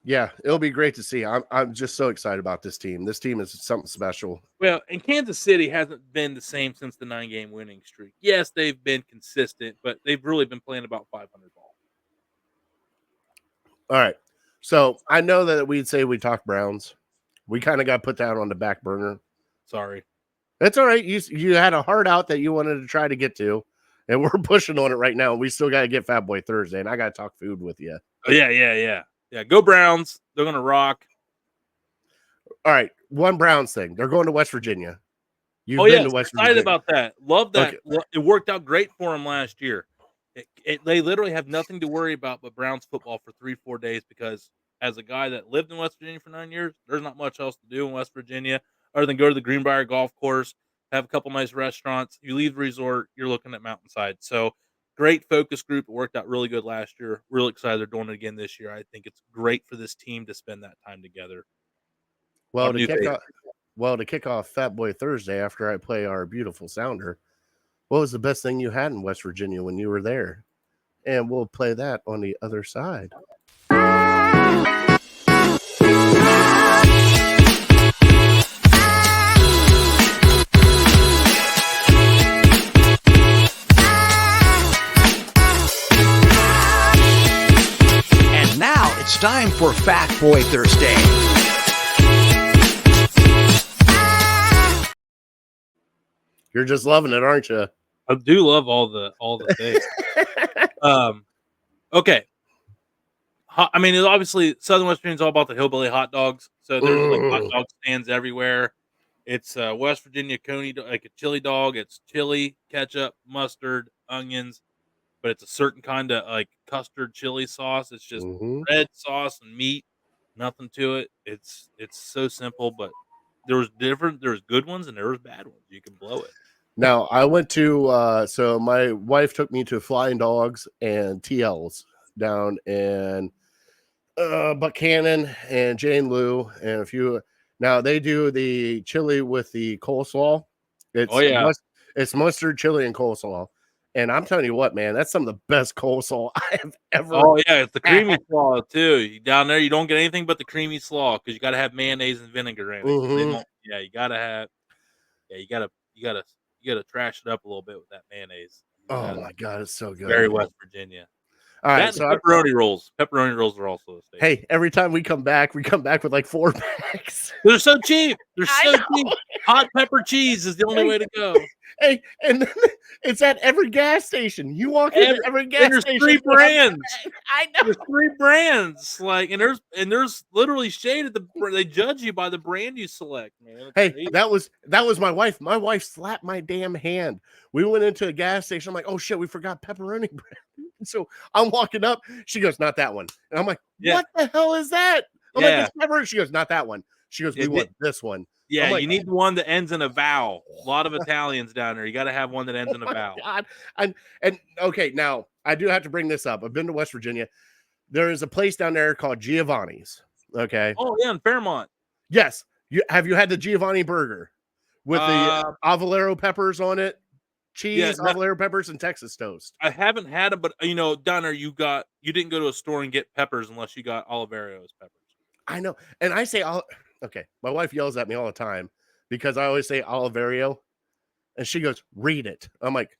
Yeah, it'll be great to see. I'm just so excited about this team. This team is something special. Well, and Kansas City hasn't been the same since the 9-game winning streak. Yes, they've been consistent, but they've really been playing about 500 ball. All right. So I know that we'd say we talk Browns. We kind of got put that on the back burner. Sorry. It's all right. You had a heart out that you wanted to try to get to, and we're pushing on it right now. We still got to get Fat Boy Thursday, and I got to talk food with you. Oh, yeah. Go Browns. They're going to rock. All right. One Browns thing. They're going to West Virginia. You've been to West Virginia. Excited about that. Love that. Okay. It worked out great for them last year. They literally have nothing to worry about but Browns football for 3-4 days because as a guy that lived in West Virginia for 9 years, there's not much else to do in West Virginia other than go to the Greenbrier Golf Course, have a couple nice restaurants. You leave the resort, you're looking at Mountainside. So great focus group. It worked out really good last year. Really excited they're doing it again this year. I think it's great for this team to spend that time together. Well, to kick off Fat Boy Thursday after I play our beautiful sounder, what was the best thing you had in West Virginia when you were there? And we'll play that on the other side. And now it's time for Fat Boy Thursday. You're just loving it, aren't you? I do love all the things. Okay. I mean, it's obviously Southern West Virginia is all about the hillbilly hot dogs. So there's like hot dog stands everywhere. It's West Virginia coney, like a chili dog. It's chili, ketchup, mustard, onions, but it's a certain kind of like custard chili sauce. It's just Mhm. red sauce and meat, nothing to it. It's so simple, but there's good ones and there was bad ones. You can blow it. Now, I went to so my wife took me to Flying Dogs and TL's down in Buchanan and Jane Lou and a few. Now they do the chili with the coleslaw. Oh It's yeah. it's mustard, chili, and coleslaw. And I'm telling you what, man, that's some of the best coleslaw I have ever. Oh yeah, it's the creamy had. slaw too. Down there, you don't get anything but the creamy slaw because you got to have mayonnaise and vinegar in it. 'Cause they Mhm. don't. Yeah, you gotta have. Yeah, you gotta trash it up a little bit with that mayonnaise. You Oh gotta, my god, it's so good. very man. West Virginia. All right, That and so pepperoni rolls. Pepperoni rolls are also a staple. hey, every time we come back with like 4 packs. They're so cheap. They're I so know. cheap. Hot pepper cheese is the only way to go. Hey, and then it's at every gas station. You walk into every gas And there's station. 3 they have- brands. I know. There's 3 brands. Like, and there's literally shade at they judge you by the brand you select, man. It's Hey, crazy. that was my wife. My wife slapped my damn hand. We went into a gas station. I'm like, oh shit, we forgot pepperoni bread. So I'm walking up. She goes, not that one. And I'm like, Yeah. what the hell is that? I'm Yeah. like, it's pepperoni. She goes, not that one. She goes, we Yeah, want this one. Yeah, I'm like, you need the one that ends in a vowel. A lot of Italians down there. You got to have one that ends in a my vowel. God. And okay, now I do have to bring this up. I've been to West Virginia. There is a place down there called Giovanni's. Okay. Oh yeah, in Fairmont. Yes. Have you had the Giovanni burger with the avellero peppers on it? Cheese, no. avellero peppers, and Texas toast. I haven't had them, but down there you didn't go to a store and get peppers unless you got Olivero's peppers. I know. And I say, okay, my wife yells at me all the time because I always say Olivero. And she goes, read it. I'm like,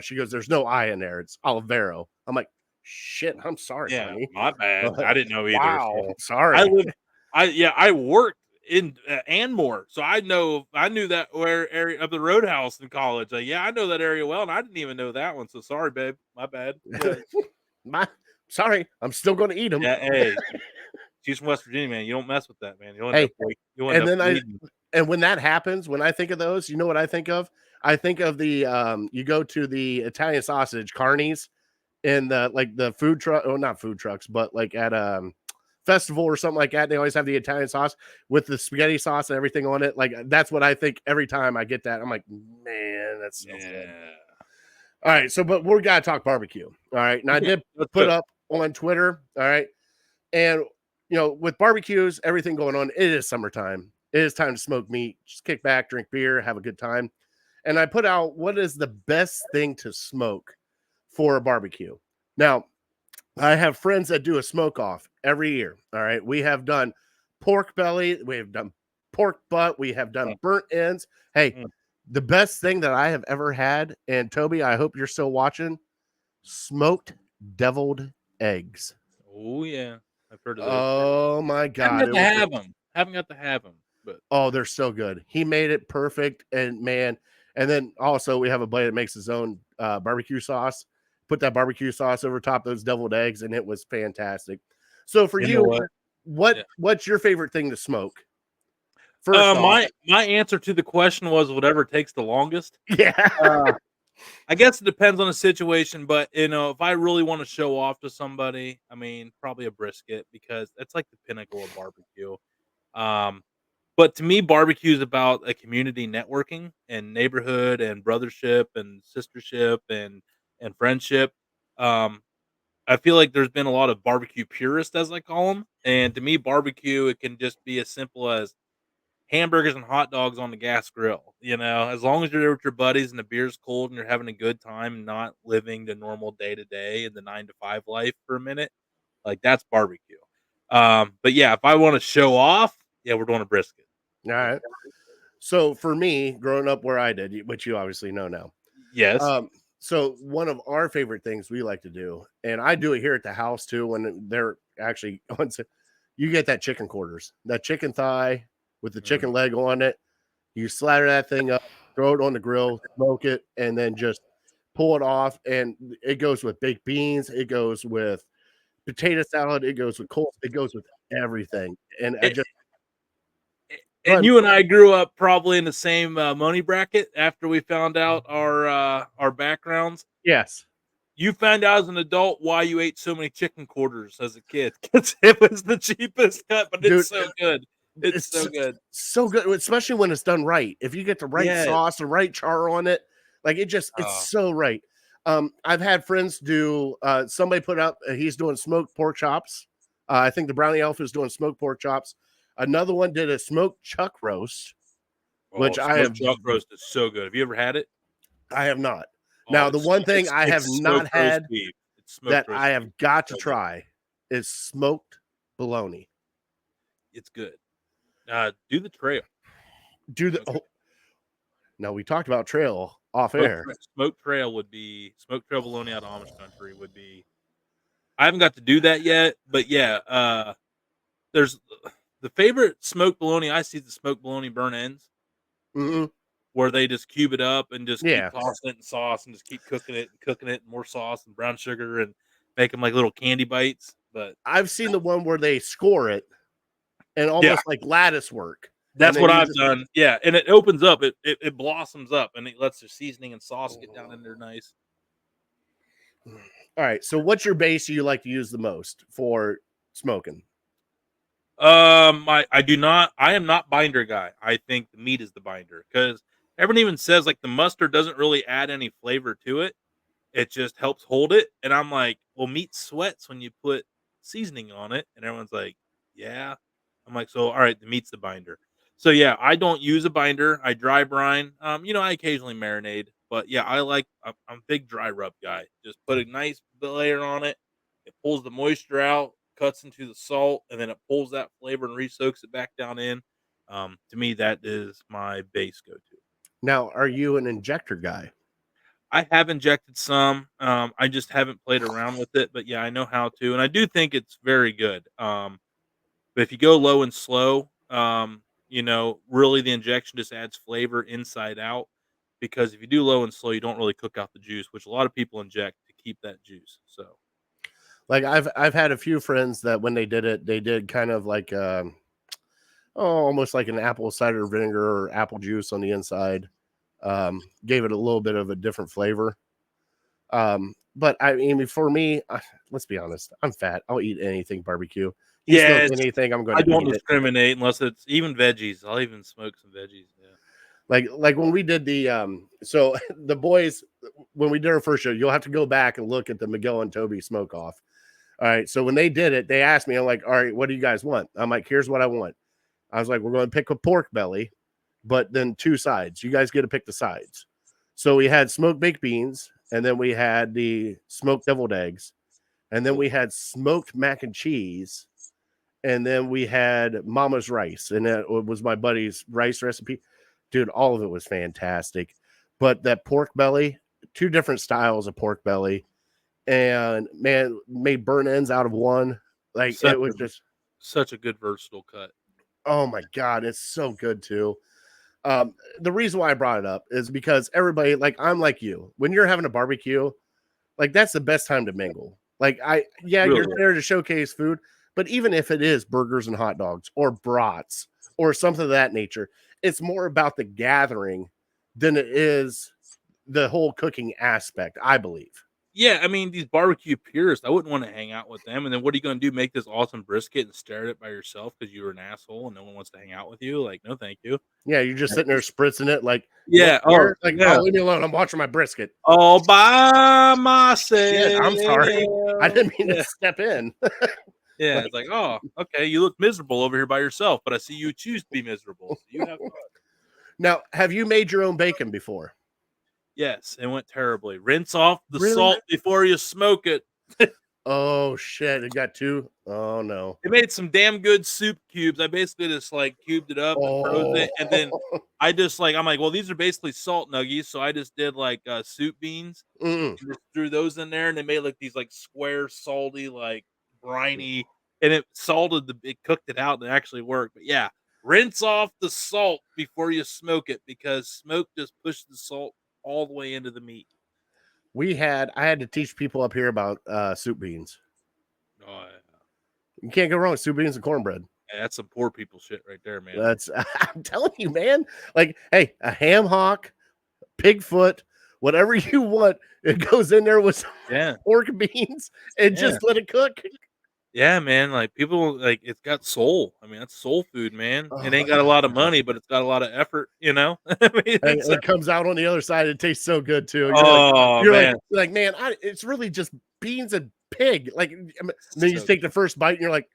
she goes, there's no I in there. It's Olivero. I'm like, shit, I'm sorry, Yeah, honey. my bad. I didn't know either. Wow, So. sorry. I worked in Anmore, so I knew that area of the Roadhouse in college. Like, yeah, I know that area well, and I didn't even know that one. So sorry, babe. My bad. Yeah. Sorry, I'm still going to eat them. Yeah, hey, she's from West Virginia, man. You don't mess with that, man. And when that happens, when I think of those, you know what I think of? I think of the you go to the Italian sausage Carnies in the food truck, not food trucks, but like at festival or something like that. They always have the Italian sauce with the spaghetti sauce and everything on it. Like that's what I think every time I get that. I'm like, man, that's so good. All right, so but we're gotta talk barbecue. All right. And I did put up on Twitter. All right. And with barbecues, everything going on, it is summertime. It is time to smoke meat, just kick back, drink beer, have a good time. And I put out what is the best thing to smoke for a barbecue. Now, I have friends that do a smoke off every year. All right. We have done pork belly, we have done pork butt, we have done burnt ends. Hey, the best thing that I have ever had, and Toby, I hope you're still watching, smoked deviled eggs. Oh yeah. I've heard of those. Oh my God. Haven't got to have them. But oh, they're so good. He made it perfect. And man, and then also we have a buddy that makes his own barbecue sauce. Put that barbecue sauce over top of those deviled eggs, and it was fantastic. So for what's your favorite thing to smoke? First off, my answer to the question was whatever takes the longest. Yeah. I guess it depends on the situation, but if I really want to show off to somebody, I mean, probably a brisket because that's like the pinnacle of barbecue. But to me, barbecue is about a community networking and neighborhood and brothership and sistership and friendship. I feel like there's been a lot of barbecue purists, as I call them, and to me, barbecue it can just be as simple as hamburgers and hot dogs on the gas grill. As long as you're there with your buddies and the beer's cold and you're having a good time, not living the normal day to day and the 9-to-5 life for a minute, like that's barbecue. But yeah, if I want to show off, yeah, we're doing a brisket. All right. So for me, growing up where I did, which you obviously know now. Yes. So one of our favorite things we like to do, and I do it here at the house too, when they're actually you get that chicken quarters, that chicken thigh with the chicken leg on it. You slather that thing up, throw it on the grill, smoke it, and then just pull it off. And it goes with baked beans. It goes with potato salad. It goes with coleslaw. It goes with everything. And Go And ahead. you and I grew up probably in the same money bracket after we found out our backgrounds. Yes. You found out as an adult why you ate so many chicken quarters as a kid because it was the cheapest cut, but Dude, it's so good. It's it's so good. so good, especially when it's done right. If you get the right Yes. sauce, the right char on it, like it's Oh. so right. I've had friends do. Somebody put up. He's doing smoked pork chops. I think the Brownie Elf is doing smoked pork chops. Another one did a smoked chuck roast, which Oh, smoked chuck roast is so good. Have you ever had it? I have not. Oh, Now, the one thing I have it's not smoked roast had beef. It's that smoked roast I beef. have got to So good. try is smoked bologna. It's good. Do the trail. Do the Okay. now we talked about trail off air. Smoked trail would be smoked trail bologna out of Amish country would be. I haven't got to do that yet, but yeah, there's the favorite smoked bologna I see is the smoked bologna burn ends, Mhm. where they just cube it up and just keep Yeah, tossing it in sauce and just keep cooking it, and more sauce and brown sugar and make them like little candy bites. But I've seen the one where they score it and yeah, almost like lattice work, and that's then what you I've just done. Yeah, and it opens up, it blossoms up, and it lets the seasoning and sauce get down in there nice. all right. So, what's your base you like to use the most for smoking? I do not. I am not binder guy. I think the meat is the binder because everyone even says like the mustard doesn't really add any flavor to it. It just helps hold it. And I'm like, well, meat sweats when you put seasoning on it. And everyone's like, yeah. I'm like, so all right, the meat's the binder. So yeah, I don't use a binder. I dry brine. I occasionally marinade, but yeah, I'm a big dry rub guy. Just put a nice layer on it. It pulls the moisture out, cuts into the salt, and then it pulls that flavor and re-soaks it back down in. To me, that is my base go-to. Now, are you an injector guy? I have injected some. I just haven't played around with it, but yeah, I know how to, and I do think it's very good. But if you go low and slow, really the injection just adds flavor inside out. Because if you do low and slow, you don't really cook out the juice, which a lot of people inject to keep that juice. So Like I've had a few friends that when they did it, they did kind of like almost like an apple cider vinegar or apple juice on the inside. Gave it a little bit of a different flavor. But I mean, for me, let's be honest, I'm fat. I'll eat anything barbecue. You smoke yeah, anything, I'm going I to don't eat it. discriminate unless it's even veggies. I'll even smoke some veggies. Yeah. Like when we did the so the boys when we did our first show, you'll have to go back and look at the Miguel and Toby smoke off. All right, so when they did it, they asked me, I'm like, all right, what do you guys want? I'm like, here's what I want. I was like, we're going to pick a pork belly, but then two sides. You guys get to pick the sides. So we had smoked baked beans, and then we had the smoked deviled eggs, and then we had smoked mac and cheese, and then we had mama's rice, and that was my buddy's rice recipe. Dude, all of it was fantastic. But that pork belly, two different styles of pork belly, and man, made burnt ends out of one. Like Such it was a just, such a good versatile cut. oh my god, it's so good too. The reason why I brought it up is because everybody, like I'm like you, when you're having a barbecue, like that's the best time to mingle. Like yeah, Really you're is. there to showcase food, but even if it is burgers and hot dogs or brats or something of that nature, it's more about the gathering than it is the whole cooking aspect, I believe. Yeah, I mean, these barbecue purists, I wouldn't want to hang out with them. And then what are you going to do? Make this awesome brisket and stare at it by yourself because you were an asshole and no one wants to hang out with you? Like, no, thank you. Yeah, you're just sitting there spritzing it like, you want Yeah. Oh, beer? Like, yeah. oh, leave me alone. I'm watching my brisket. All by Shit, myself. I'm sorry. I didn't mean to Yeah. step in. Yeah. Like, It's like, oh, okay. You look miserable over here by yourself, but I see you choose to be miserable. So you have fun. now, have you made your own bacon before? Yes. It went terribly. Rinse off the Really? salt before you smoke it. Oh shit! It got two. Oh no. It made some damn good soup cubes. I basically just like cubed it up and froze Oh, it, and then I'm like, well, these are basically salt nuggies, so I just did like soup beans mm. and just threw those in there, and they made like these like square, salty, like briny, and it cooked it out, and it actually worked. But yeah, rinse off the salt before you smoke it because smoke just pushed the salt all the way into the meat. I had to teach people up here about soup beans. Oh, You can't go wrong with soup beans and cornbread. That's some poor people shit right there, man. That's I'm telling you, man. Like, hey, a ham hock, pig foot, whatever you want, it goes in there with some Yeah. pork beans and Yeah. just let it cook. Yeah, man. Like people like it's got soul. I mean, that's soul food, man. It Oh, ain't got a lot of money, but it's got a lot of effort, you know? I mean, and it's it comes out on the other side. It tastes so good too. oh You're man. like, man, it's really just beans and pig. Like, I mean, then you So take the first bite and you're like,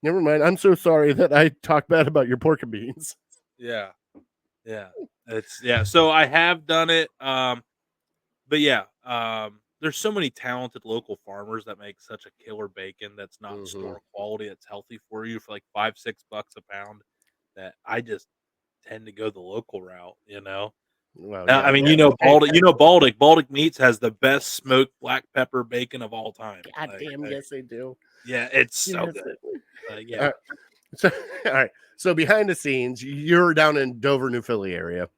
never mind. I'm so sorry that I talked bad about your pork and beans. yeah. Yeah. So I have done it. But yeah, there's so many talented local farmers that make such a killer bacon that's not Mhm. store quality, that's healthy for you for like $5-6 a pound. That I just tend to go the local route, you know. Well, yeah. I mean, Hey, Baltic Meats has the best smoked black pepper bacon of all time. God damn, yes, they do. Yeah, it's so Yes, good. All Yeah, right. So, all right. So behind the scenes, you're down in Dover, New Philly area,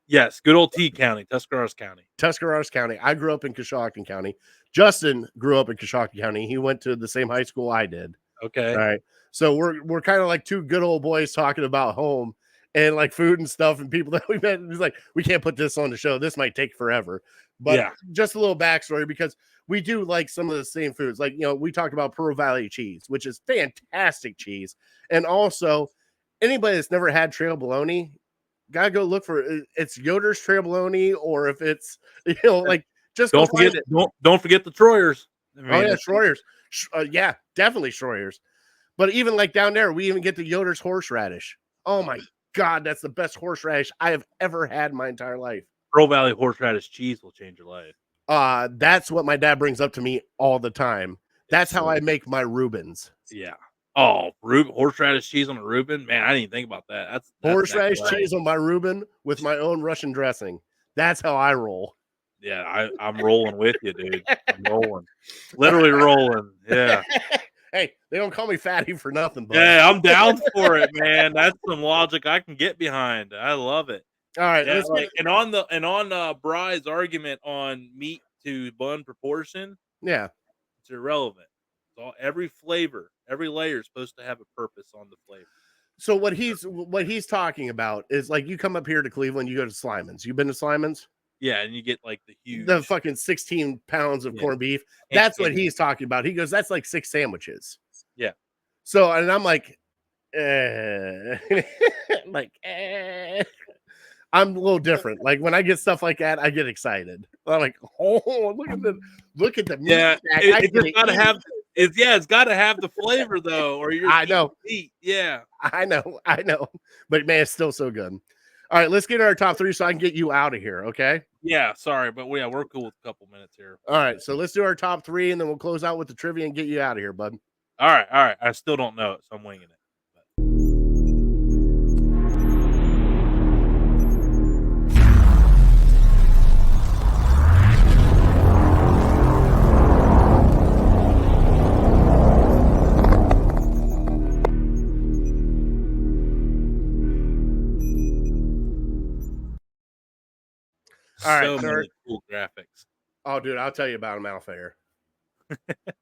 yes, good old T County, Tuscarawas County. Tuscarawas County. I grew up in Coshocton County. Justin grew up in Coshocton County. He went to the same high school I did. Okay, All right. So we're kind of like two good old boys talking about home and like food and stuff and people that we met. It's like, we can't put this on the show. This might take forever. But yeah, just a little backstory because we do like some of the same foods. Like, we talked about Pearl Valley cheese, which is fantastic cheese. And also, anybody that's never had trail bologna, gotta go look for it. It's Yoder's trail bologna, or if it's, like, just go find it. don't forget the Troyers. I Oh mean, yeah, Schroyers. Yeah, definitely Schroyers. But even like down there, we even get the Yoder's horseradish. Oh my God, that's the best horseradish I have ever had in my entire life. Pearl Valley horseradish cheese will change your life. That's what my dad brings up to me all the time. That's It's how so I make my Reubens. Yeah. Oh, horseradish cheese on a Reuben? Man, I didn't even think about that. That's Horseradish next level. cheese on my Reuben with my own Russian dressing. That's how I roll. Yeah, I'm rolling with you, dude. I'm rolling. Literally rolling. Yeah. Hey, they don't call me fatty for nothing, bud. Yeah, I'm down for it, man. That's some logic I can get behind. I love it. All right, Yeah, let's like, and on Bry's argument on meat to bun proportion, yeah. it's irrelevant. It's all every flavor, every layer is supposed to have a purpose on the flavor. So what he's talking about is like you come up here to Cleveland, you go to Slyman's. You've been to Slyman's? Yeah, and you get like the huge The fucking 16 pounds of Yeah. corned beef. That's what he's talking about. He goes, that's like 6 sandwiches. Yeah. So, and I'm like, like, I'm a little different. Like when I get stuff like that, I get excited. I'm like, oh, look at the meat Yeah, stack. it just gotta have it's gotta have the flavor though, or you're I know. meat. Yeah. I know. But man, it's still so good. All right, let's get our top 3 so I can get you out of here. Okay. Yeah, sorry, but yeah, we're cool with a couple minutes here. All right, so let's do our top 3 and then we'll close out with the trivia and get you out of here, bud. All right. I still don't know it, so I'm winging it. All right, So sir. many cool graphics. Oh, dude, I'll tell you about them out there. All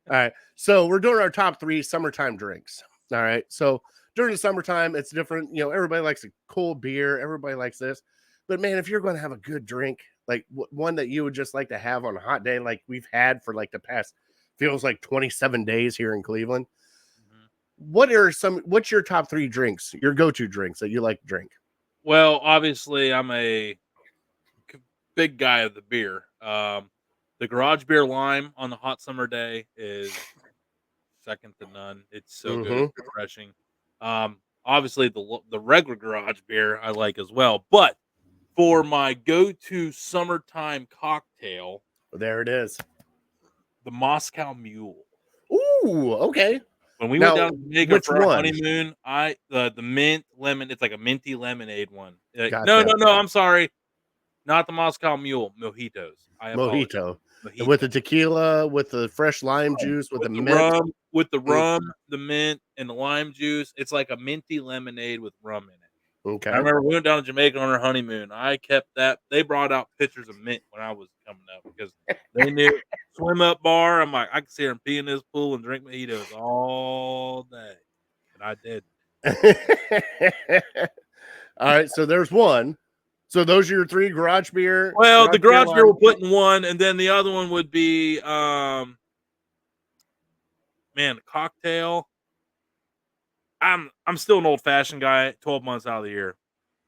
right. So we're doing our top 3 summertime drinks. All right. So during the summertime, it's different. Everybody likes a cold beer. Everybody likes this. But man, if you're going to have a good drink, like one that you would just like to have on a hot day, like we've had for like the past, feels like 27 days here in Cleveland. Mm-hmm. What's your top 3 drinks, your go-to drinks that you like to drink? Well, obviously, I'm a big guy of the beer. The garage beer lime on the hot summer day is second to none. It's so good, it's refreshing. Obviously, the regular garage beer I like as well. But for my go-to summertime cocktail, There it is. the Moscow Mule. Ooh, okay. When we Now, went down to Jamaica which for our one? honeymoon, the mint lemon, it's like a minty lemonade one. Gotcha. No, I'm sorry. Not the Moscow Mule, mojitos. I apologize. Mojito. Mojito. With the tequila, with the fresh lime juice, with the mint. rum, the mint, and the lime juice. It's like a minty lemonade with rum in it. Okay. I remember we went down to Jamaica on our honeymoon. I kept that. They brought out pictures of mint when I was coming up because they knew swim up bar. I'm like, I can sit here and pee in this pool and drink mojitos all day, and I did. All right, so there's one. So those are your three: garage beer. Well, the garage beer lime. we're putting one, and then the other one would be cocktail. I'm still an old fashioned guy, 12 months out of the year.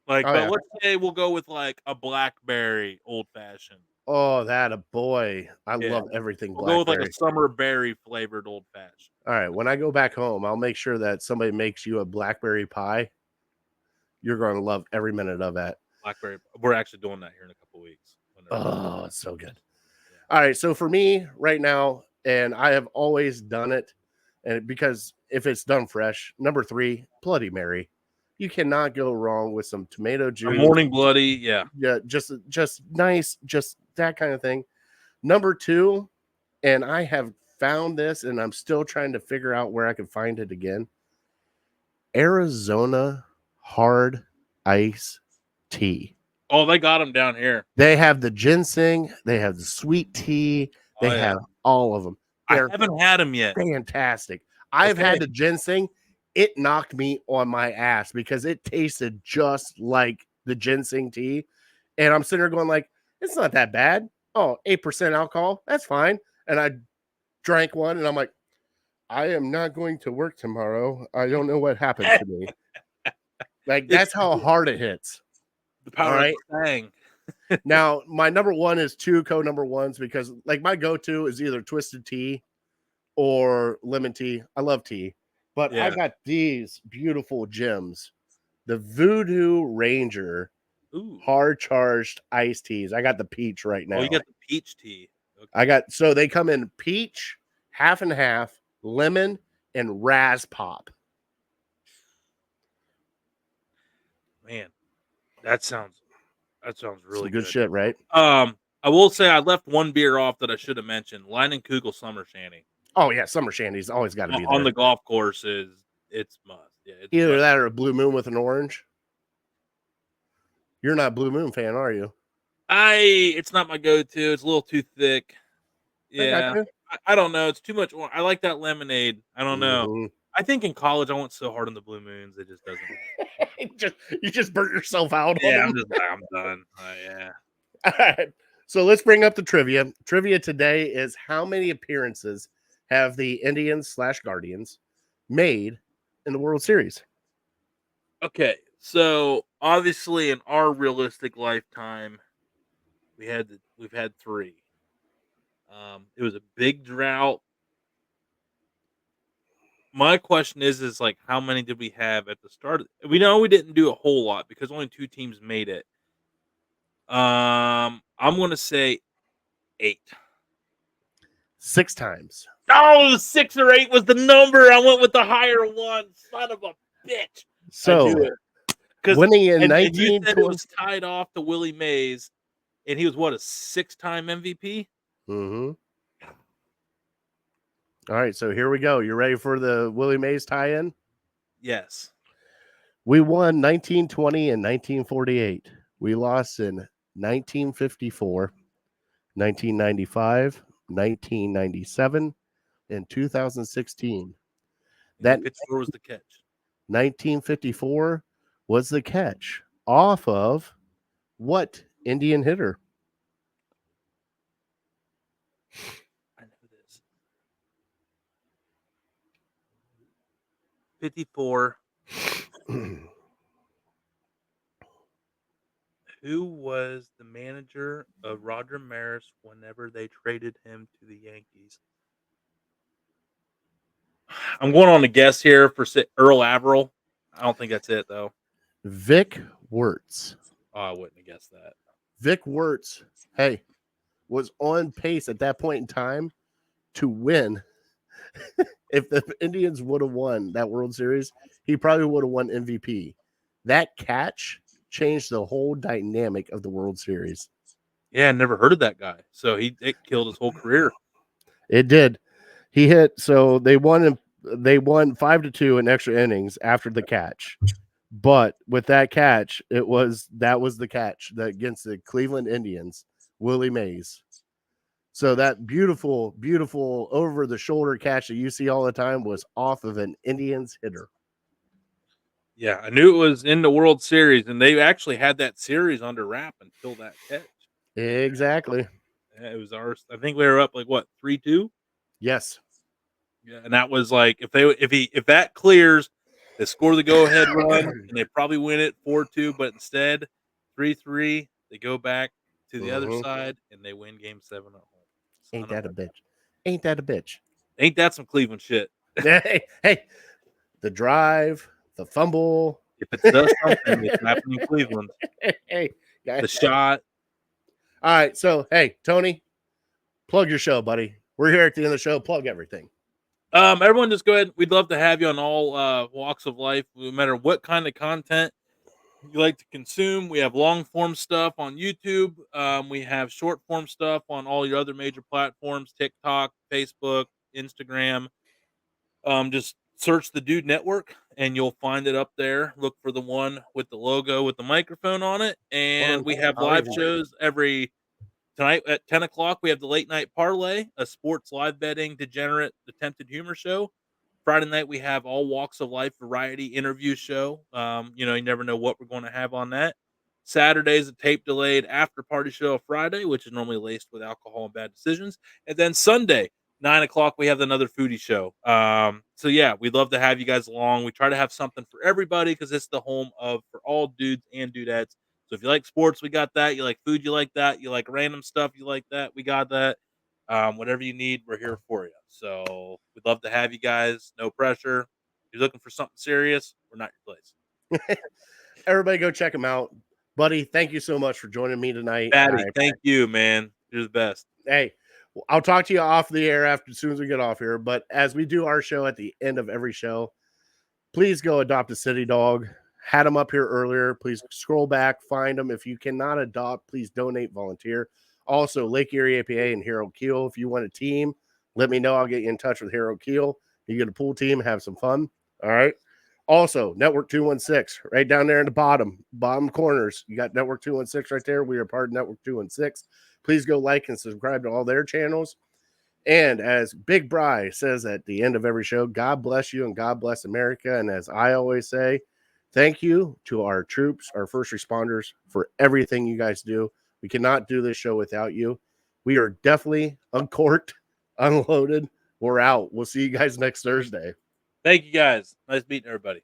Like, Oh, but yeah. let's say we'll go with like a blackberry old fashioned. Oh, that a boy! I Yeah. love everything We'll go with blackberry. like a summer berry flavored old fashioned. All right, when I go back home, I'll make sure that somebody makes you a blackberry pie. You're going to love every minute of that. Blackberry. We're actually doing that here in a couple of weeks. Oh, it's so good. All right, so for me right now, and I have always done it, and because if it's done fresh, number 3, Bloody Mary. You cannot go wrong with some tomato A juice. morning bloody, yeah. Yeah, just nice, just that kind of thing. Number 2, and I have found this, and I'm still trying to figure out where I can find it again. Arizona hard ice tea. Oh, they got them down here. They have the ginseng, they have the sweet tea, they Oh, yeah. have all of them. I They're haven't had them yet. fantastic. I've Okay. had the ginseng. It knocked me on my ass because it tasted just like the ginseng tea. And I'm sitting there going like, it's not that bad. Oh, 8% alcohol. That's fine. And I drank one and I'm like, I am not going to work tomorrow. I don't know what happened to me. Like, that's how hard it hits. The power All right. of the thing. Now, my number 1 is 2 co-number 1s because like my go-to is either twisted tea or lemon tea. I love tea. But I Yeah. got these beautiful gems. The Voodoo Ranger Ooh. hard charged iced teas. I got the peach right now. Oh, you got the peach tea. Okay. So they come in peach, half and half, lemon, and ras pop. Man, that sounds really Some good shit, right? I will say I left one beer off that I should have mentioned. Leinenkugel Summer Shanty. Oh yeah, summer shandy's always got to be there. On the golf course it's must. Yeah, it's Either must. that or a Blue Moon with an orange. You're not a Blue Moon fan, are you? It's not my go-to. It's a little too thick. Yeah, you. I don't know. It's too much. I like that lemonade. I don't know. Mhm. I think in college I went so hard on the Blue Moons, it just doesn't. You just burnt yourself out. Yeah, on them. I'm done. Yeah. All right. So let's bring up the trivia. Trivia today is how many appearances have the Indians/Guardians made in the World Series? Okay, so obviously in our realistic lifetime, we've had 3. It was a big drought. My question is like how many did we have at the start? We know we didn't do a whole lot because only 2 teams made it. I'm gonna say 8. 6 times. No, 6 or 8 was the number. I went with the higher one. Son of a bitch. So winning in and you 1920. said it was tied off to Willie Mays, and he was what, a 6-time MVP? Mm-hmm. All right, so here we go. You ready for the Willie Mays tie-in? Yes. We won 1920 and 1948. We lost in 1954, 1995, 1997, and 2016. That 54 was the catch. 1954 was the catch off of what Indian hitter? I know this. 54. Who was the manager of Roger Maris whenever they traded him to the Yankees? I'm going on a guess here for Earl Averill. I don't think that's it, though. Vic Wertz. Oh, I wouldn't have guessed that. Vic Wertz, hey, was on pace at that point in time to win. If the Indians would have won that World Series, he probably would have won MVP. That catch changed the whole dynamic of the World Series. Yeah, I never heard of that guy. So it killed his whole career. It did. He hit, so they won 5-2 in extra innings after the catch. But with that catch, that was the catch against the Cleveland Indians, Willie Mays. So that beautiful, beautiful over the shoulder catch that you see all the time was off of an Indians hitter. Yeah, I knew it was in the World Series, and they actually had that series under wrap until that catch. Exactly. Yeah, it was ours. I think we were up like what 3-2. Yes. Yeah, and that was like if that clears, they score the go ahead run, and they probably win it 4-2. But instead, 3-3, they go back to the other Mhm. side and they win Game 7 at home. Ain't Son of that a bitch? Ain't that a bitch? Ain't that some Cleveland shit? Hey, the drive, the fumble. If it does something, it's happening in Cleveland. Hey, guys. The shot. All right. So, hey, Tony, plug your show, buddy. We're here at the end of the show. Plug everything. Everyone just go ahead. We'd love to have you on all walks of life, no matter what kind of content you like to consume. We have long form stuff on YouTube. We have short form stuff on all your other major platforms: TikTok, Facebook, Instagram. Just search the Dude Network and you'll find it up there. Look for the one with the logo with the microphone on it. And we have I'll live even- shows every tonight at 10 o'clock. We have the Late Night Parlay, a sports live betting degenerate attempted humor show. Friday night we have all walks of life variety interview show. You never know what we're going to have on that. Saturday's a tape delayed after party show Friday, which is normally laced with alcohol and bad decisions. And then Sunday, 9 o'clock, we have another foodie show. So yeah, we'd love to have you guys along. We try to have something for everybody because it's the home of for all dudes and dudettes. So if you like sports, we got that. You like food, you like that. You like random stuff, you like that. We got that. Whatever you need, we're here for you. So we'd love to have you guys. No pressure. If you're looking for something serious, we're not your place. Everybody go check him out. Buddy, thank you so much for joining me tonight. Patty, thank you, man. You're the best. Hey, I'll talk to you off the air as soon as we get off here. But as we do our show at the end of every show, please go adopt a city dog. Had them up here earlier. Please scroll back, find them. If you cannot adopt, please donate, volunteer. Also, Lake Erie APA and Hero Keel. If you want a team, let me know. I'll get you in touch with Hero Keel. You get a pool team, have some fun. All right. Also, Network 216, right down there in the bottom corners. You got Network 216 right there. We are part of Network 216. Please go like and subscribe to all their channels. And as Big Bry says at the end of every show, God bless you and God bless America. And as I always say, thank you to our troops, our first responders, for everything you guys do. We cannot do this show without you. We are definitely uncorked, unloaded. We're out. We'll see you guys next Thursday. Thank you guys. Nice meeting everybody.